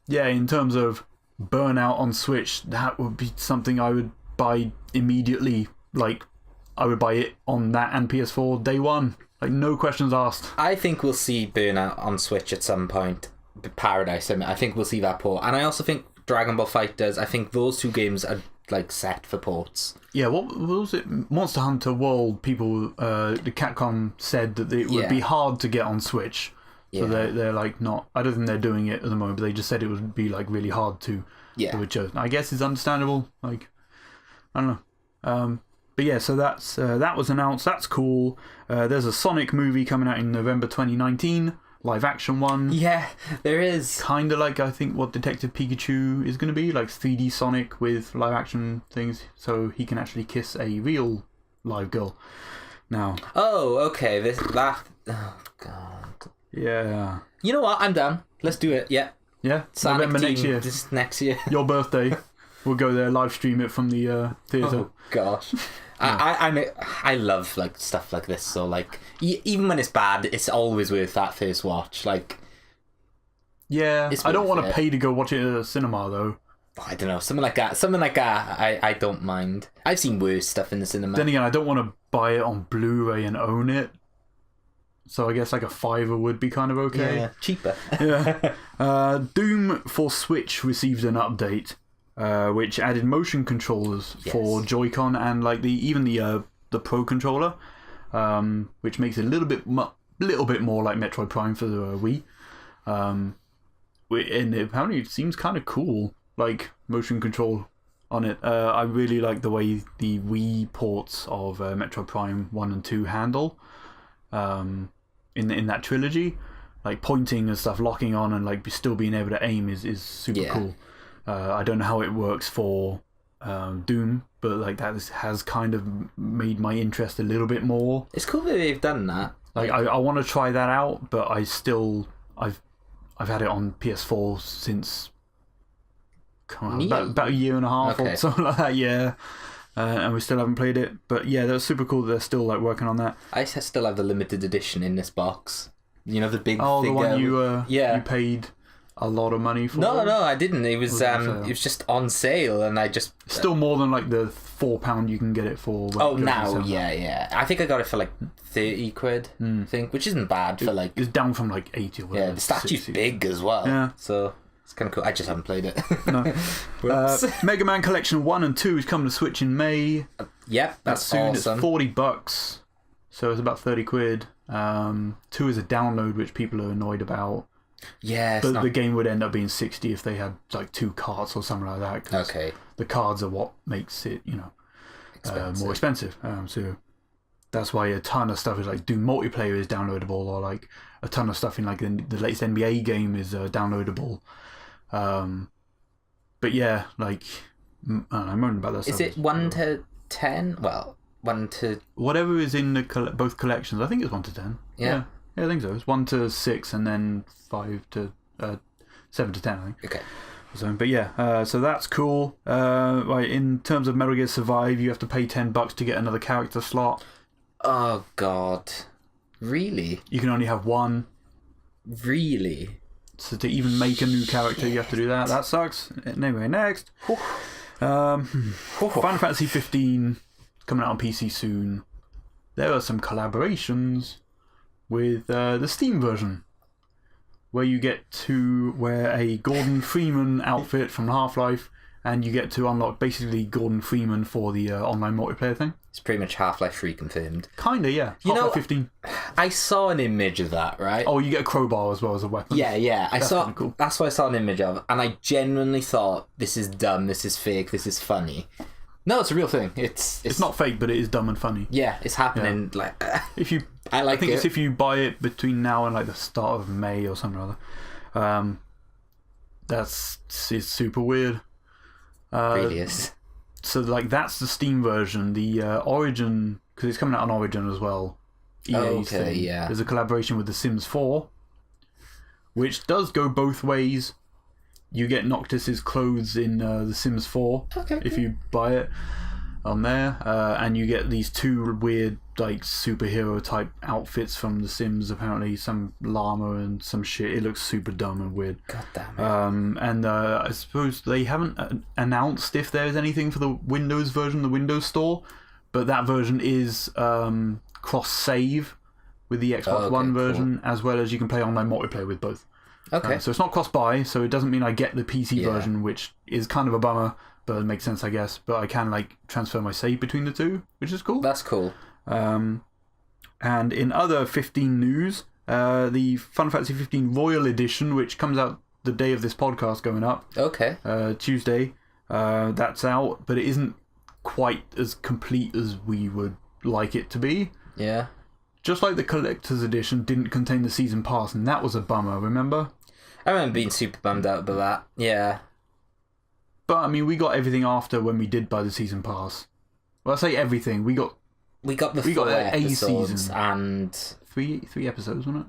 in terms of Burnout on Switch, that would be something I would buy immediately. Like, I would buy it on that and PS4 day one. Like, no questions asked. I think we'll see Burnout on Switch at some point. Paradise, I think we'll see that port. And I also think Dragon Ball FighterZ, I think those two games are like set for ports. Yeah, what was it? Monster Hunter World people, the Capcom said that it would be hard to get on Switch. So they're like not, I don't think they're doing it at the moment, but they just said it would be like really hard to do it. I guess it's understandable. Like, I don't know. But yeah, so that was announced. That's cool. There's a Sonic movie coming out in November 2019, live action one. Yeah, there is. Kind of like I think what Detective Pikachu is going to be, like 3D Sonic with live action things, so he can actually kiss a real live girl. Now. Oh, okay. Oh God. Yeah. You know what? I'm down. Let's do it. Yeah. Yeah. Sonic November next year. This next year. Your birthday. We'll go there, live stream it from the theatre. Oh gosh. I love like stuff like this. So like, even when it's bad, it's always worth that first watch. Like, yeah, I don't want to pay to go watch it at a cinema though. I don't know, something like that. I don't mind. I've seen worse stuff in the cinema. Then again, I don't want to buy it on Blu-ray and own it. So I guess like a $5 would be kind of okay. Yeah, cheaper. Yeah. Doom for Switch received an update. Which added motion controllers for Joy-Con and like even the Pro controller, which makes it a little bit more like Metroid Prime for the Wii. And apparently it seems kind of cool, like motion control on it. I really like the way the Wii ports of Metroid Prime 1 and 2 handle in that trilogy. Like pointing and stuff, locking on, and like still being able to aim is super cool. I don't know how it works for Doom, but like that has kind of made my interest a little bit more. It's cool that they've done that. Like I want to try that out, but I've had it on PS4 since about a year and a half or something like that. Yeah. And we still haven't played it, but yeah, that's super cool that they're still like working on that. I still have the limited edition in this box. You know, the big the one you paid a lot of money for. No, I didn't. It was just on sale, and I just still more than like the £4 you can get it for. Now, yeah. I think I got it for like 30 quid. I think, which isn't bad for like. It's down from like 80 or whatever. Yeah, the statue's big as well. Yeah, so it's kind of cool. I just haven't played it. No. Mega Man Collection 1 and 2 is coming to Switch in May. Yep, that's soon. Awesome. It's $40, so it's about 30 quid. 2 is a download, which people are annoyed about. Yeah, but the game would end up being 60 if they had like 2 cards or something like that. Okay. The cards are what makes it, more expensive. So that's why a ton of stuff is like Doom multiplayer is downloadable, or like a ton of stuff in like the latest NBA game is downloadable. But yeah, like I'm moaning about that. Is it 1 to 10? Well, 1 to whatever is in the both collections. I think it's 1 to 10. Yeah. Yeah, I think so. It's 1 to 6 and then 5 to 7 to 10, I think. Okay. So, but yeah, so that's cool. Right, in terms of Metal Gear Survive, you have to pay $10 to get another character slot. Oh God, really? You can only have one. Really? So to even make a new character, you have to do that. That sucks. Anyway, next. Final Fantasy 15 coming out on PC soon. There are some collaborations with the Steam version, where you get to wear a Gordon Freeman outfit from Half-Life, and you get to unlock basically Gordon Freeman for the online multiplayer thing. It's pretty much Half-Life 3 confirmed. Kinda, yeah. Half-Life 15. I saw an image of that, right? Oh, you get a crowbar as well as a weapon. Yeah. That's kinda cool. That's what I saw an image of, and I genuinely thought, this is dumb, this is fake, this is funny. No, it's a real thing. It's not fake, but it is dumb and funny. Yeah, it's happening. Yeah. Like, I think it's if you buy it between now and like the start of May or something or other. It's super weird. Really is. So like that's the Steam version. The Origin, because it's coming out on Origin as well. EA's thing. Yeah. There's a collaboration with The Sims 4, which does go both ways. You get Noctis's clothes in The Sims 4 if you buy it on there, and you get these two weird like superhero type outfits from The Sims. Apparently, some llama and some shit. It looks super dumb and weird. God damn it. And I suppose they haven't announced if there's anything for the Windows version, the Windows Store, but that version is cross save with the Xbox One version, as well as you can play online multiplayer with both. Okay. So it's not cross-buy, so it doesn't mean I get the PC version, which is kind of a bummer, but it makes sense, I guess. But I can like transfer my save between the two, which is cool. That's cool. And in other 15 news, the Final Fantasy 15 Royal Edition, which comes out the day of this podcast going up. Okay. Tuesday. That's out, but it isn't quite as complete as we would like it to be. Yeah. Just like the Collector's Edition didn't contain the Season Pass, and that was a bummer, remember? I remember being super bummed out about that. Yeah. But, I mean, we got everything after when we did buy the Season Pass. Well, I say everything. We got the full episodes season. And... Three episodes, wasn't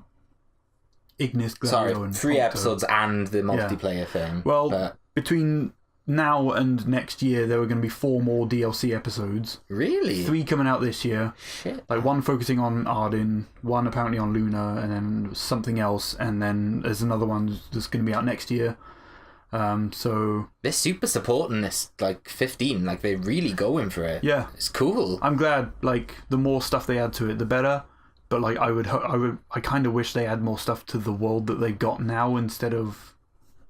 it? Ignis, Gladio, Sorry, and 3 Octo. episodes and the multiplayer thing. Well, between now and next year, there were going to be 4 more DLC episodes. Really? 3 coming out this year. Shit. Like 1 focusing on Arden, 1 apparently on Luna, and then something else, and then there's another one that's going to be out next year. So they're super supporting this, like 15. Like they're really going for it. Yeah, it's cool. I'm glad. Like the more stuff they add to it, the better. But like I kind of wish they add more stuff to the world that they've got now instead of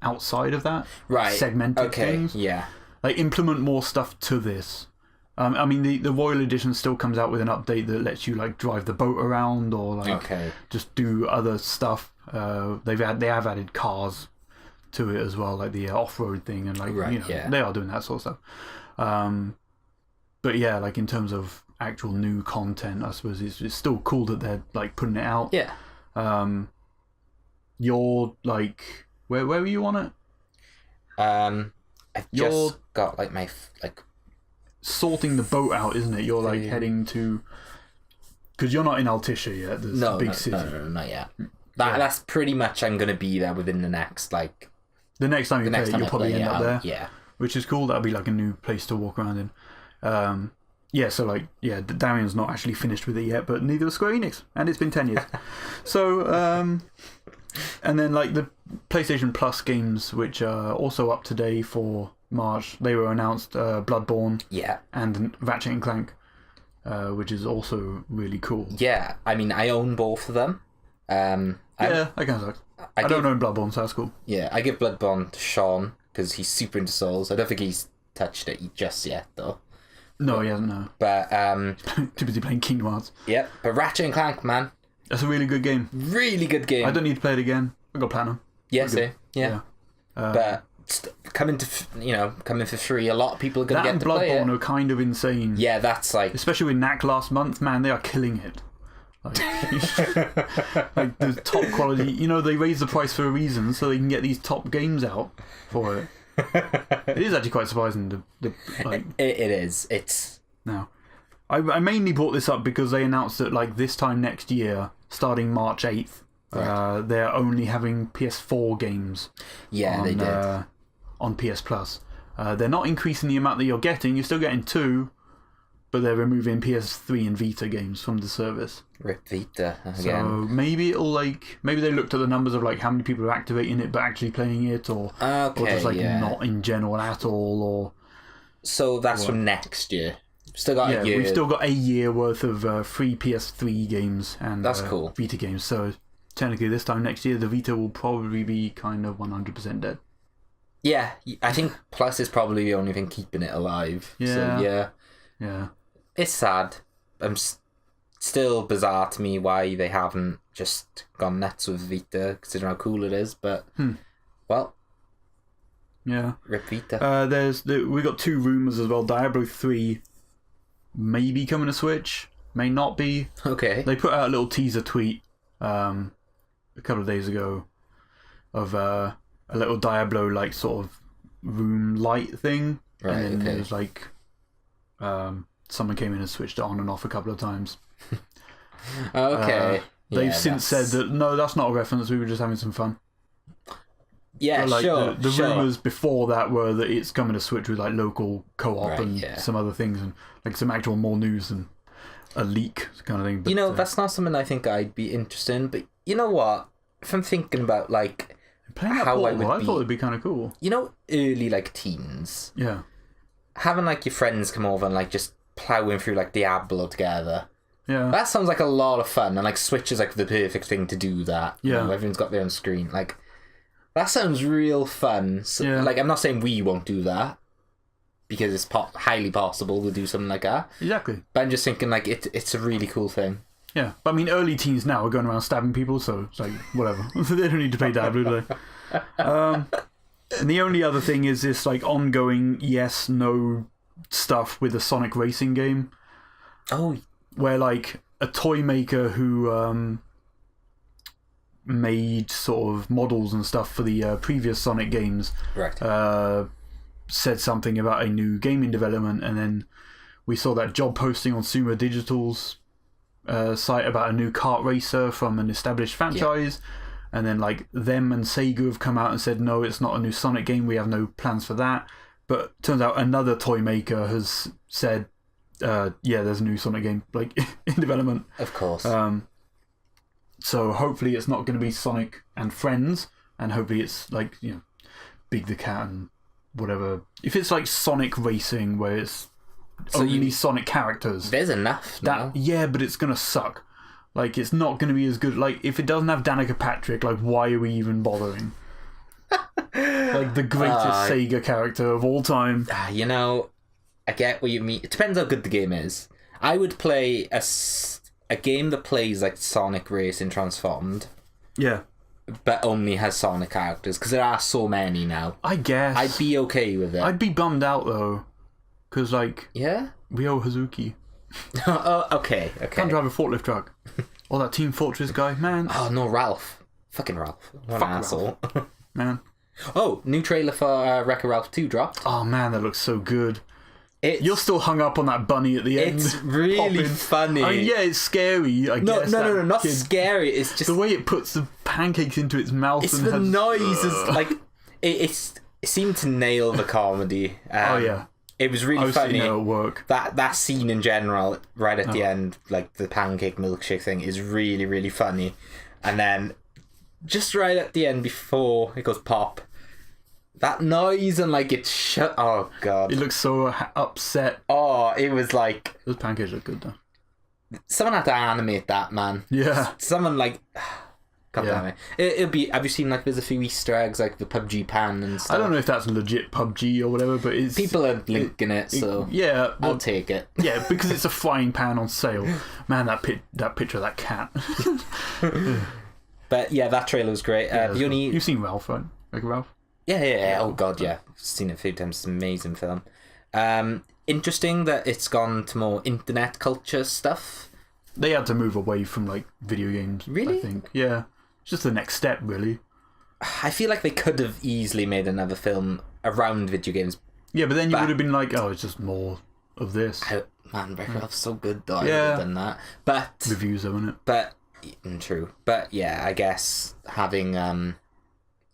outside of that. Right. Segmented things. Yeah. Like implement more stuff to this. I mean, the Royal Edition still comes out with an update that lets you like drive the boat around or like just do other stuff. They have added cars to it as well, like the off-road thing, and like they are doing that sort of stuff. But yeah, like in terms of actual new content, I suppose it's still cool that they're like putting it out. Yeah. You're like, where were you on it? I've just got like my sorting the boat out, isn't it? You're like heading to, because you're not in Altissia yet. There's a big city. No, not yet. That's pretty much. I'm gonna be there within the next like. The next time you play it, you'll probably end up there. Yeah. Which is cool. That'll be like a new place to walk around in. So like, Darian's not actually finished with it yet, but neither was Square Enix, and it's been 10 years. So, and then like the PlayStation Plus games, which are also up today for March, they were announced, Bloodborne, and Ratchet and Clank, which is also really cool. Yeah, I mean, I own both of them. That kind of sucks. I don't own Bloodborne, so that's cool. Yeah, I give Bloodborne to Sean because he's super into Souls. I don't think he's touched it just yet, though. No, he hasn't, no. But, too busy playing Kingdom Hearts. Yeah, but Ratchet and Clank, man. That's a really good game. Really good game. I don't need to play it again. I got Platinum. Yeah, same. Yeah. But coming for free, a lot of people are going to get to play it. That and Bloodborne are kind of insane. Yeah, that's like... Especially with NAC last month, man, they are killing it. Like the top quality, they raise the price for a reason so they can get these top games out for it. It is actually quite surprising. It is. It's now. I mainly brought this up because they announced that like this time next year, starting March 8th, they're only having PS4 games. Yeah, they did on PS Plus. They're not increasing the amount that you're getting. You're still getting 2. but they're removing PS3 and Vita games from the service. Rip Vita again. So maybe it'll maybe they looked at the numbers of how many people are activating it but actually playing it, or just not in general at all, or. So that's from next year. Still got a year. We've still got a year worth of free PS3 games and that's cool. Vita games. So technically, this time next year, the Vita will probably be kind of 100% dead. Yeah, I think Plus is probably the only thing keeping it alive. Yeah. So, yeah. It's sad. Still bizarre to me why they haven't just gone nuts with Vita, considering how cool it is. But well, yeah. Rip Vita. We got 2 rumors as well. Diablo 3 may be coming to Switch, may not be. Okay. They put out a little teaser tweet a couple of days ago of a little Diablo sort of room light thing, right? And then there's someone came in and switched it on and off a couple of times. Okay. They've since said that no, that's not a reference. We were just having some fun. Yeah, but, sure. The rumors before that were that it's coming to Switch with local co-op and some other things, and some actual more news than a leak kind of thing. But, that's not something I think I'd be interested in. But you know what? If I'm thinking about playing that how Portable, I thought it'd be kind of cool. Early teens. Yeah. Having your friends come over and just plowing through Diablo together. Yeah. That sounds like a lot of fun, and Switch is the perfect thing to do that. Yeah. Everyone's got their own screen. That sounds real fun. So, I'm not saying we won't do that, because it's highly possible to do something like that. Exactly. But I'm just thinking it's a really cool thing. Yeah, but early teens now are going around stabbing people, so it's whatever. They don't need to play Diablo, do they? And the only other thing is this ongoing yes no stuff with the Sonic racing game. Oh, where a toy maker who made sort of models and stuff for the previous Sonic games, right? Said something about a new gaming development, and then we saw that job posting on Sumo Digital's site about a new kart racer from an established franchise. And then them and Sega have come out and said no, it's not a new Sonic game, we have no plans for that. But turns out another toy maker has said there's a new Sonic game in development. Of course. So hopefully it's not going to be Sonic and Friends, and hopefully it's Big the Cat and whatever. If it's Sonic Racing where it's only Sonic characters, there's enough now. Yeah, but it's going to suck. It's not going to be as good. If it doesn't have Danica Patrick, why are we even bothering? The greatest Sega character of all time. I get what you mean. It depends how good the game is. I would play a game that plays Sonic Racing Transformed. Yeah. But only has Sonic characters, because there are so many now. I guess. I'd be okay with it. I'd be bummed out, though. Because, yeah? Ryo Hazuki. Oh, okay. Can't drive a forklift truck. Or that Team Fortress guy, man. Oh, no, Ralph. Fucking Ralph. What an asshole. Man. Oh, new trailer for Wreck-It Ralph 2 dropped. Oh, man, that looks so good. You're still hung up on that bunny at the end. It's really funny. Yeah, it's scary, I guess. No, not scary. It's just... the way it puts the pancakes into its mouth. It's and the noise. It seemed to nail the comedy. Oh, yeah. It was really funny. At work. That scene in general, right at the end, the pancake milkshake thing, is really, really funny. And then, just right at the end, before it goes pop, that noise and it shut. Oh god! It looks so upset. Oh, it was those pancakes look good though. Someone had to animate that, man. Yeah. Someone God damn it. It'll be. Have you seen there's a few Easter eggs the PUBG pan and stuff? I don't know if that's legit PUBG or whatever, but it's people are linking it, so yeah, I'll take it. Yeah, because it's a frying pan on sale. Man, that picture of that cat. But yeah, that trailer was great. You've seen Ralph, right? Ralph. Yeah. Oh god, yeah. I've seen it a few times. It's an amazing film. Interesting that it's gone to more internet culture stuff. They had to move away from video games. Really? I think. Yeah. It's just the next step, really. I feel like they could have easily made another film around video games. Yeah, but then you would have been it's just more of this. Man, Wreck-It so good though. I would have done that. But reviews, haven't it? But true. But yeah, I guess having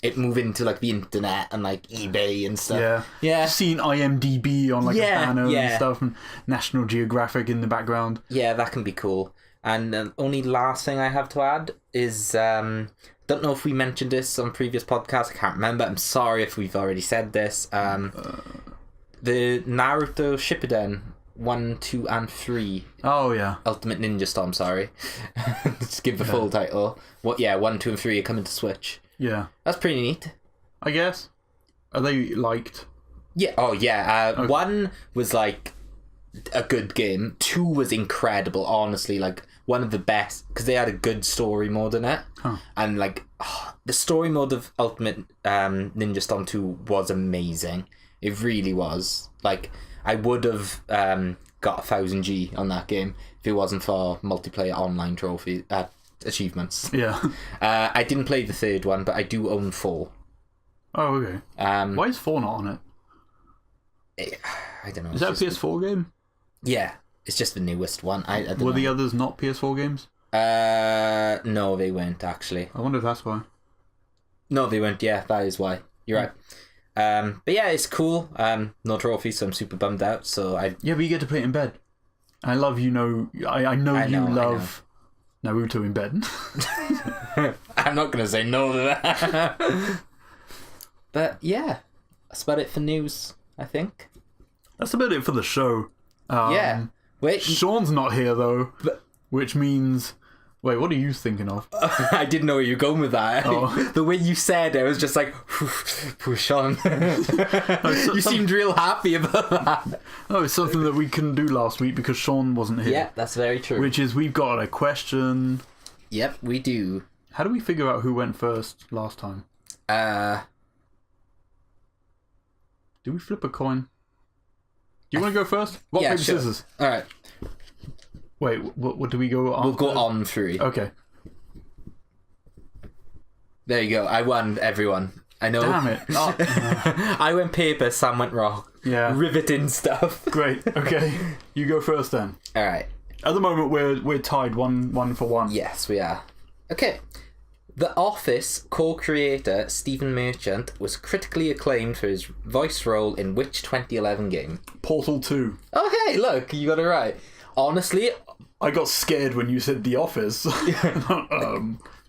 it move into like the internet and like eBay and stuff. Yeah. Seeing IMDb on like a banner yeah. and stuff, and National Geographic in the background. Yeah, that can be cool. And only last thing I have to add is, don't know if we mentioned this on previous podcasts. I can't remember. I'm sorry if we've already said this. The Naruto Shippuden 1, 2, and 3. Oh yeah. Ultimate Ninja Storm. Sorry, just give the full title. 1, 2, and 3 are coming to Switch. Yeah. That's pretty neat. I guess. Are they liked? Yeah. Oh yeah. 1 was like a good game. 2 was incredible. Honestly, like one of the best because they had a good story mode in it, and like the story mode of Ultimate Ninja Storm 2 was amazing. It really was. Like I would have got 1000G on that game if it wasn't for multiplayer online trophy achievements. Yeah. I didn't play the third one, but I do own 4. Oh okay. Why is 4 not on it? I don't know. Is that a PS4 game? Yeah, it's just the newest one. I don't Were know. the others not PS4 games? No, they weren't actually. I wonder if that's why. No, they weren't. Yeah, that is why. You're right. But yeah, it's cool. No trophy, so I'm super bummed out. So Yeah, but you get to play it in bed. I love I know you love Naruto in bed. I'm not gonna say no to that. But yeah, that's about it for news, I think. That's about it for the show. Yeah. Wait, Sean's not here though, which means. Wait, what are you thinking of? I didn't know where you were going with that. Oh. The way you said it was just like, push on. You seemed real happy about that. Oh, it's something that we couldn't do last week because Sean wasn't here. Yeah, that's very true. Which is, we've got a question. Yep, we do. How do we figure out who went first last time? Do we flip a coin? Do you want to go first? Rock, paper, scissors. All right. Wait, what do we go on? We'll go on 3. Okay. There you go. I won, everyone. I know. Damn it. Oh. I went paper, Sam went rock. Yeah. Riveting stuff. Great. Okay. You go first then. All right. At the moment, we're tied 1 for 1. Yes, we are. Okay. The Office co-creator Stephen Merchant was critically acclaimed for his voice role in which 2011 game? Portal 2. Oh, hey, look, you got it right. Honestly, I got scared when you said The Office.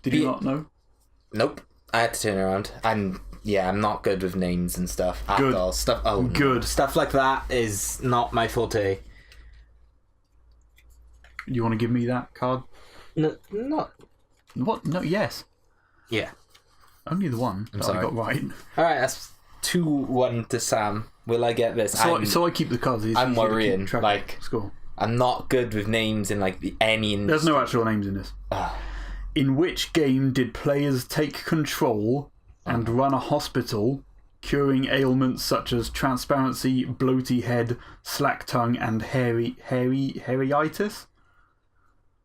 Did you not know? Nope. I had to turn around. I'm not good with names and stuff at all. Stuff. Oh, good. No. Stuff like that is not my forte. You want to give me that card? No, not. What? No. Yes. Yeah. Only the one that sorry. I got right. All right, that's 2-1 to Sam. Will I get this? So I keep the cards. I'm worrying. Like, score. I'm not good with names in like any. There's no actual names in this. In which game did players take control and run a hospital, curing ailments such as transparency, bloaty head, slack tongue, and hairyitis?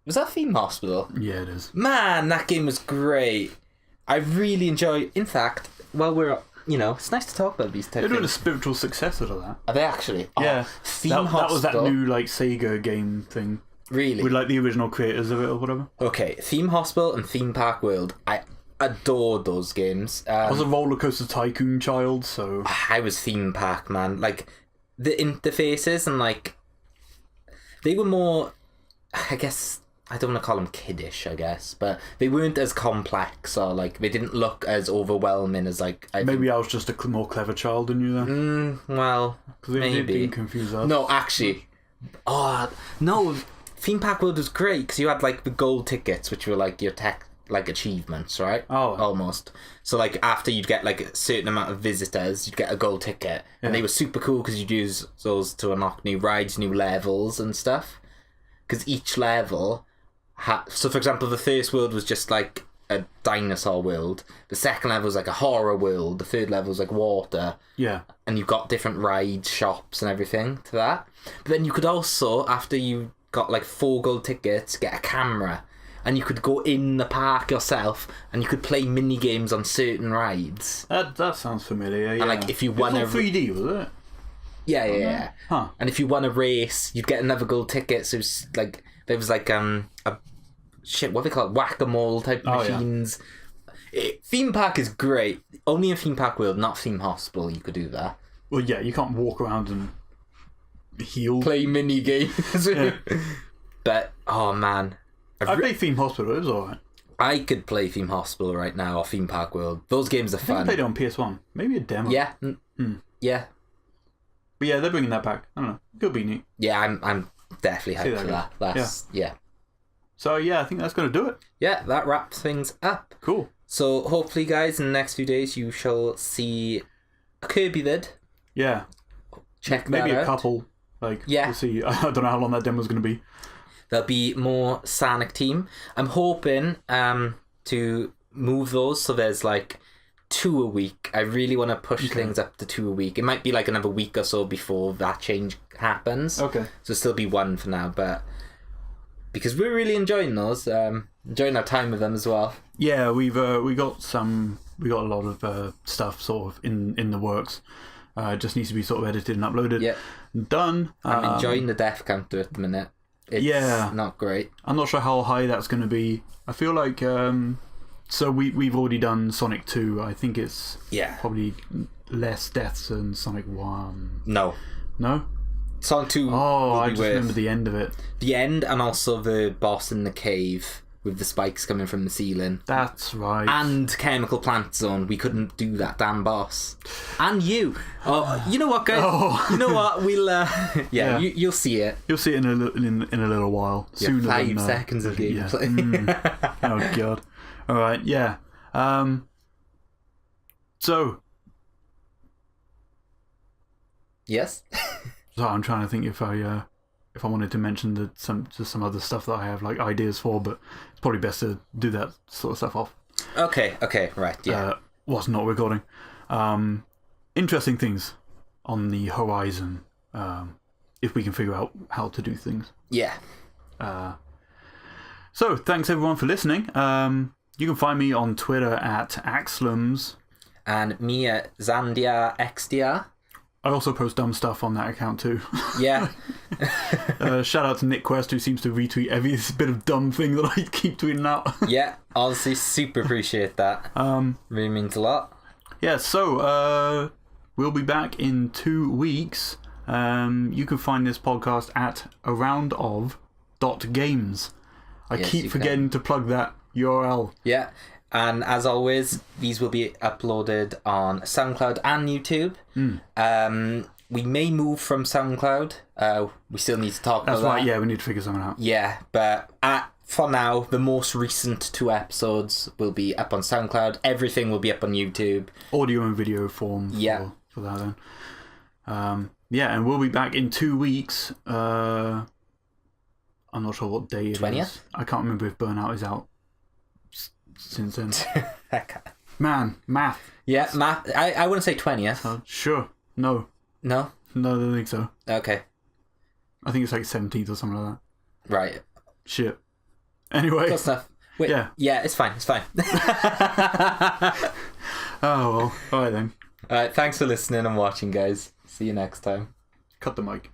Was that Theme Hospital? Yeah, it is. Man, that game was great. I really enjoy. In fact, while we're it's nice to talk about these types. They're doing a spiritual successor to that. Are they actually? Yeah. Theme Hospital. That was that new like Sega game thing. Really? With like the original creators of it or whatever. Okay, Theme Hospital and Theme Park World. I adored those games. I was a roller coaster tycoon child, so I was Theme Park, man. Like the interfaces and like they were more. I guess. I don't want to call them kiddish, I guess, but they weren't as complex or like they didn't look as overwhelming as like. I was just a more clever child than you then. Well, maybe. They didn't confuse us. No, actually, no. Theme Park World was great because you had like the gold tickets, which were like your tech like achievements, right? Oh, almost. So like after you'd get like a certain amount of visitors, you'd get a gold ticket, and they were super cool because you'd use those to unlock new rides, new levels, and stuff. Because each level. So, for example, the first world was just like a dinosaur world. The second level was like a horror world. The third level was like water. Yeah. And you've got different rides, shops, and everything to that. But then you could also, after you got like 4 gold tickets, get a camera. And you could go in the park yourself and you could play mini games on certain rides. That sounds familiar, yeah. And like if you won a 3D, was it? Yeah. Huh. And if you won a race, you'd get another gold ticket. So it's like there was like a what do they call it? Whack-a-mole type machines. Theme park is great. Only in Theme Park World, not Theme Hospital, you could do that. Well, yeah, you can't walk around and heal. Play mini games. Yeah. But, oh man. I played Theme Hospital, it was alright. I could play Theme Hospital right now, or Theme Park World. Those games are I think I fun. played it on PS1. Maybe a demo. Yeah. Yeah. But yeah, they're bringing that back. I don't know. Could be neat. Yeah, I'm definitely hyped for that. That's, yeah. So yeah, I think that's going to do it. Yeah, that wraps things up. Cool. So hopefully, guys, in the next few days, you shall see a Kirby vid. Yeah. Check that Maybe out. a couple. Like, Yeah. we'll see. I don't know how long that demo's going to be. There'll be more Sonic Team. I'm hoping to move those so there's like 2 a week. I really want to push things up to 2 a week. It might be like another week or so before that change happens. Okay. So still be 1 for now, but because we're really enjoying those, enjoying our time with them as well. Yeah, we got a lot of stuff sort of in the works. It just needs to be sort of edited and uploaded. Yeah. Done. I'm enjoying the death counter at the minute. It's not great. I'm not sure how high that's going to be. I feel like so we've already done Sonic 2. I think it's probably less deaths than Sonic 1. No. Sonic 2 Oh, will I be just remember the end of it. The end, and also the boss in the cave with the spikes coming from the ceiling. That's right. And Chemical Plant Zone. We couldn't do that damn boss. And you. Oh, you know what, guys? Oh. You know what? We'll Yeah. You'll see it. You'll see it in a little while. Yeah, Sooner 5 than, seconds of yeah. gameplay. Oh god. All right. Yeah. So. Yes. So I'm trying to think if I wanted to mention some other stuff that I have like ideas for, but it's probably best to do that sort of stuff off. Okay, right, yeah. Whilst not recording. Interesting things on the horizon, if we can figure out how to do things. Yeah. So thanks everyone for listening. You can find me on Twitter at Axlums. And me at Xandiarr XDR. I also post dumb stuff on that account too. Yeah. Shout out to Nick Quest, who seems to retweet every bit of dumb thing that I keep tweeting out. Yeah, honestly, super appreciate that. Really means a lot. Yeah, so we'll be back in 2 weeks. You can find this podcast at aroundof.games. I keep forgetting to plug that URL. Yeah. And as always, these will be uploaded on SoundCloud and YouTube. We may move from SoundCloud. We still need to talk about that. That's right, yeah, we need to figure something out. Yeah, but for now, the most recent 2 episodes will be up on SoundCloud. Everything will be up on YouTube. Audio and video form for that then. Yeah, and we'll be back in 2 weeks. I'm not sure what day it 20th? is. I can't remember if Burnout is out since then. Man, math. Yeah, math. I wouldn't say 20th. Sure. No, I don't think so. Okay. I think it's like 17th or something like that. Right. Shit. Anyway. Good stuff. Wait, yeah, it's fine. Oh, well. Alright then. Alright, thanks for listening and watching, guys. See you next time. Cut the mic.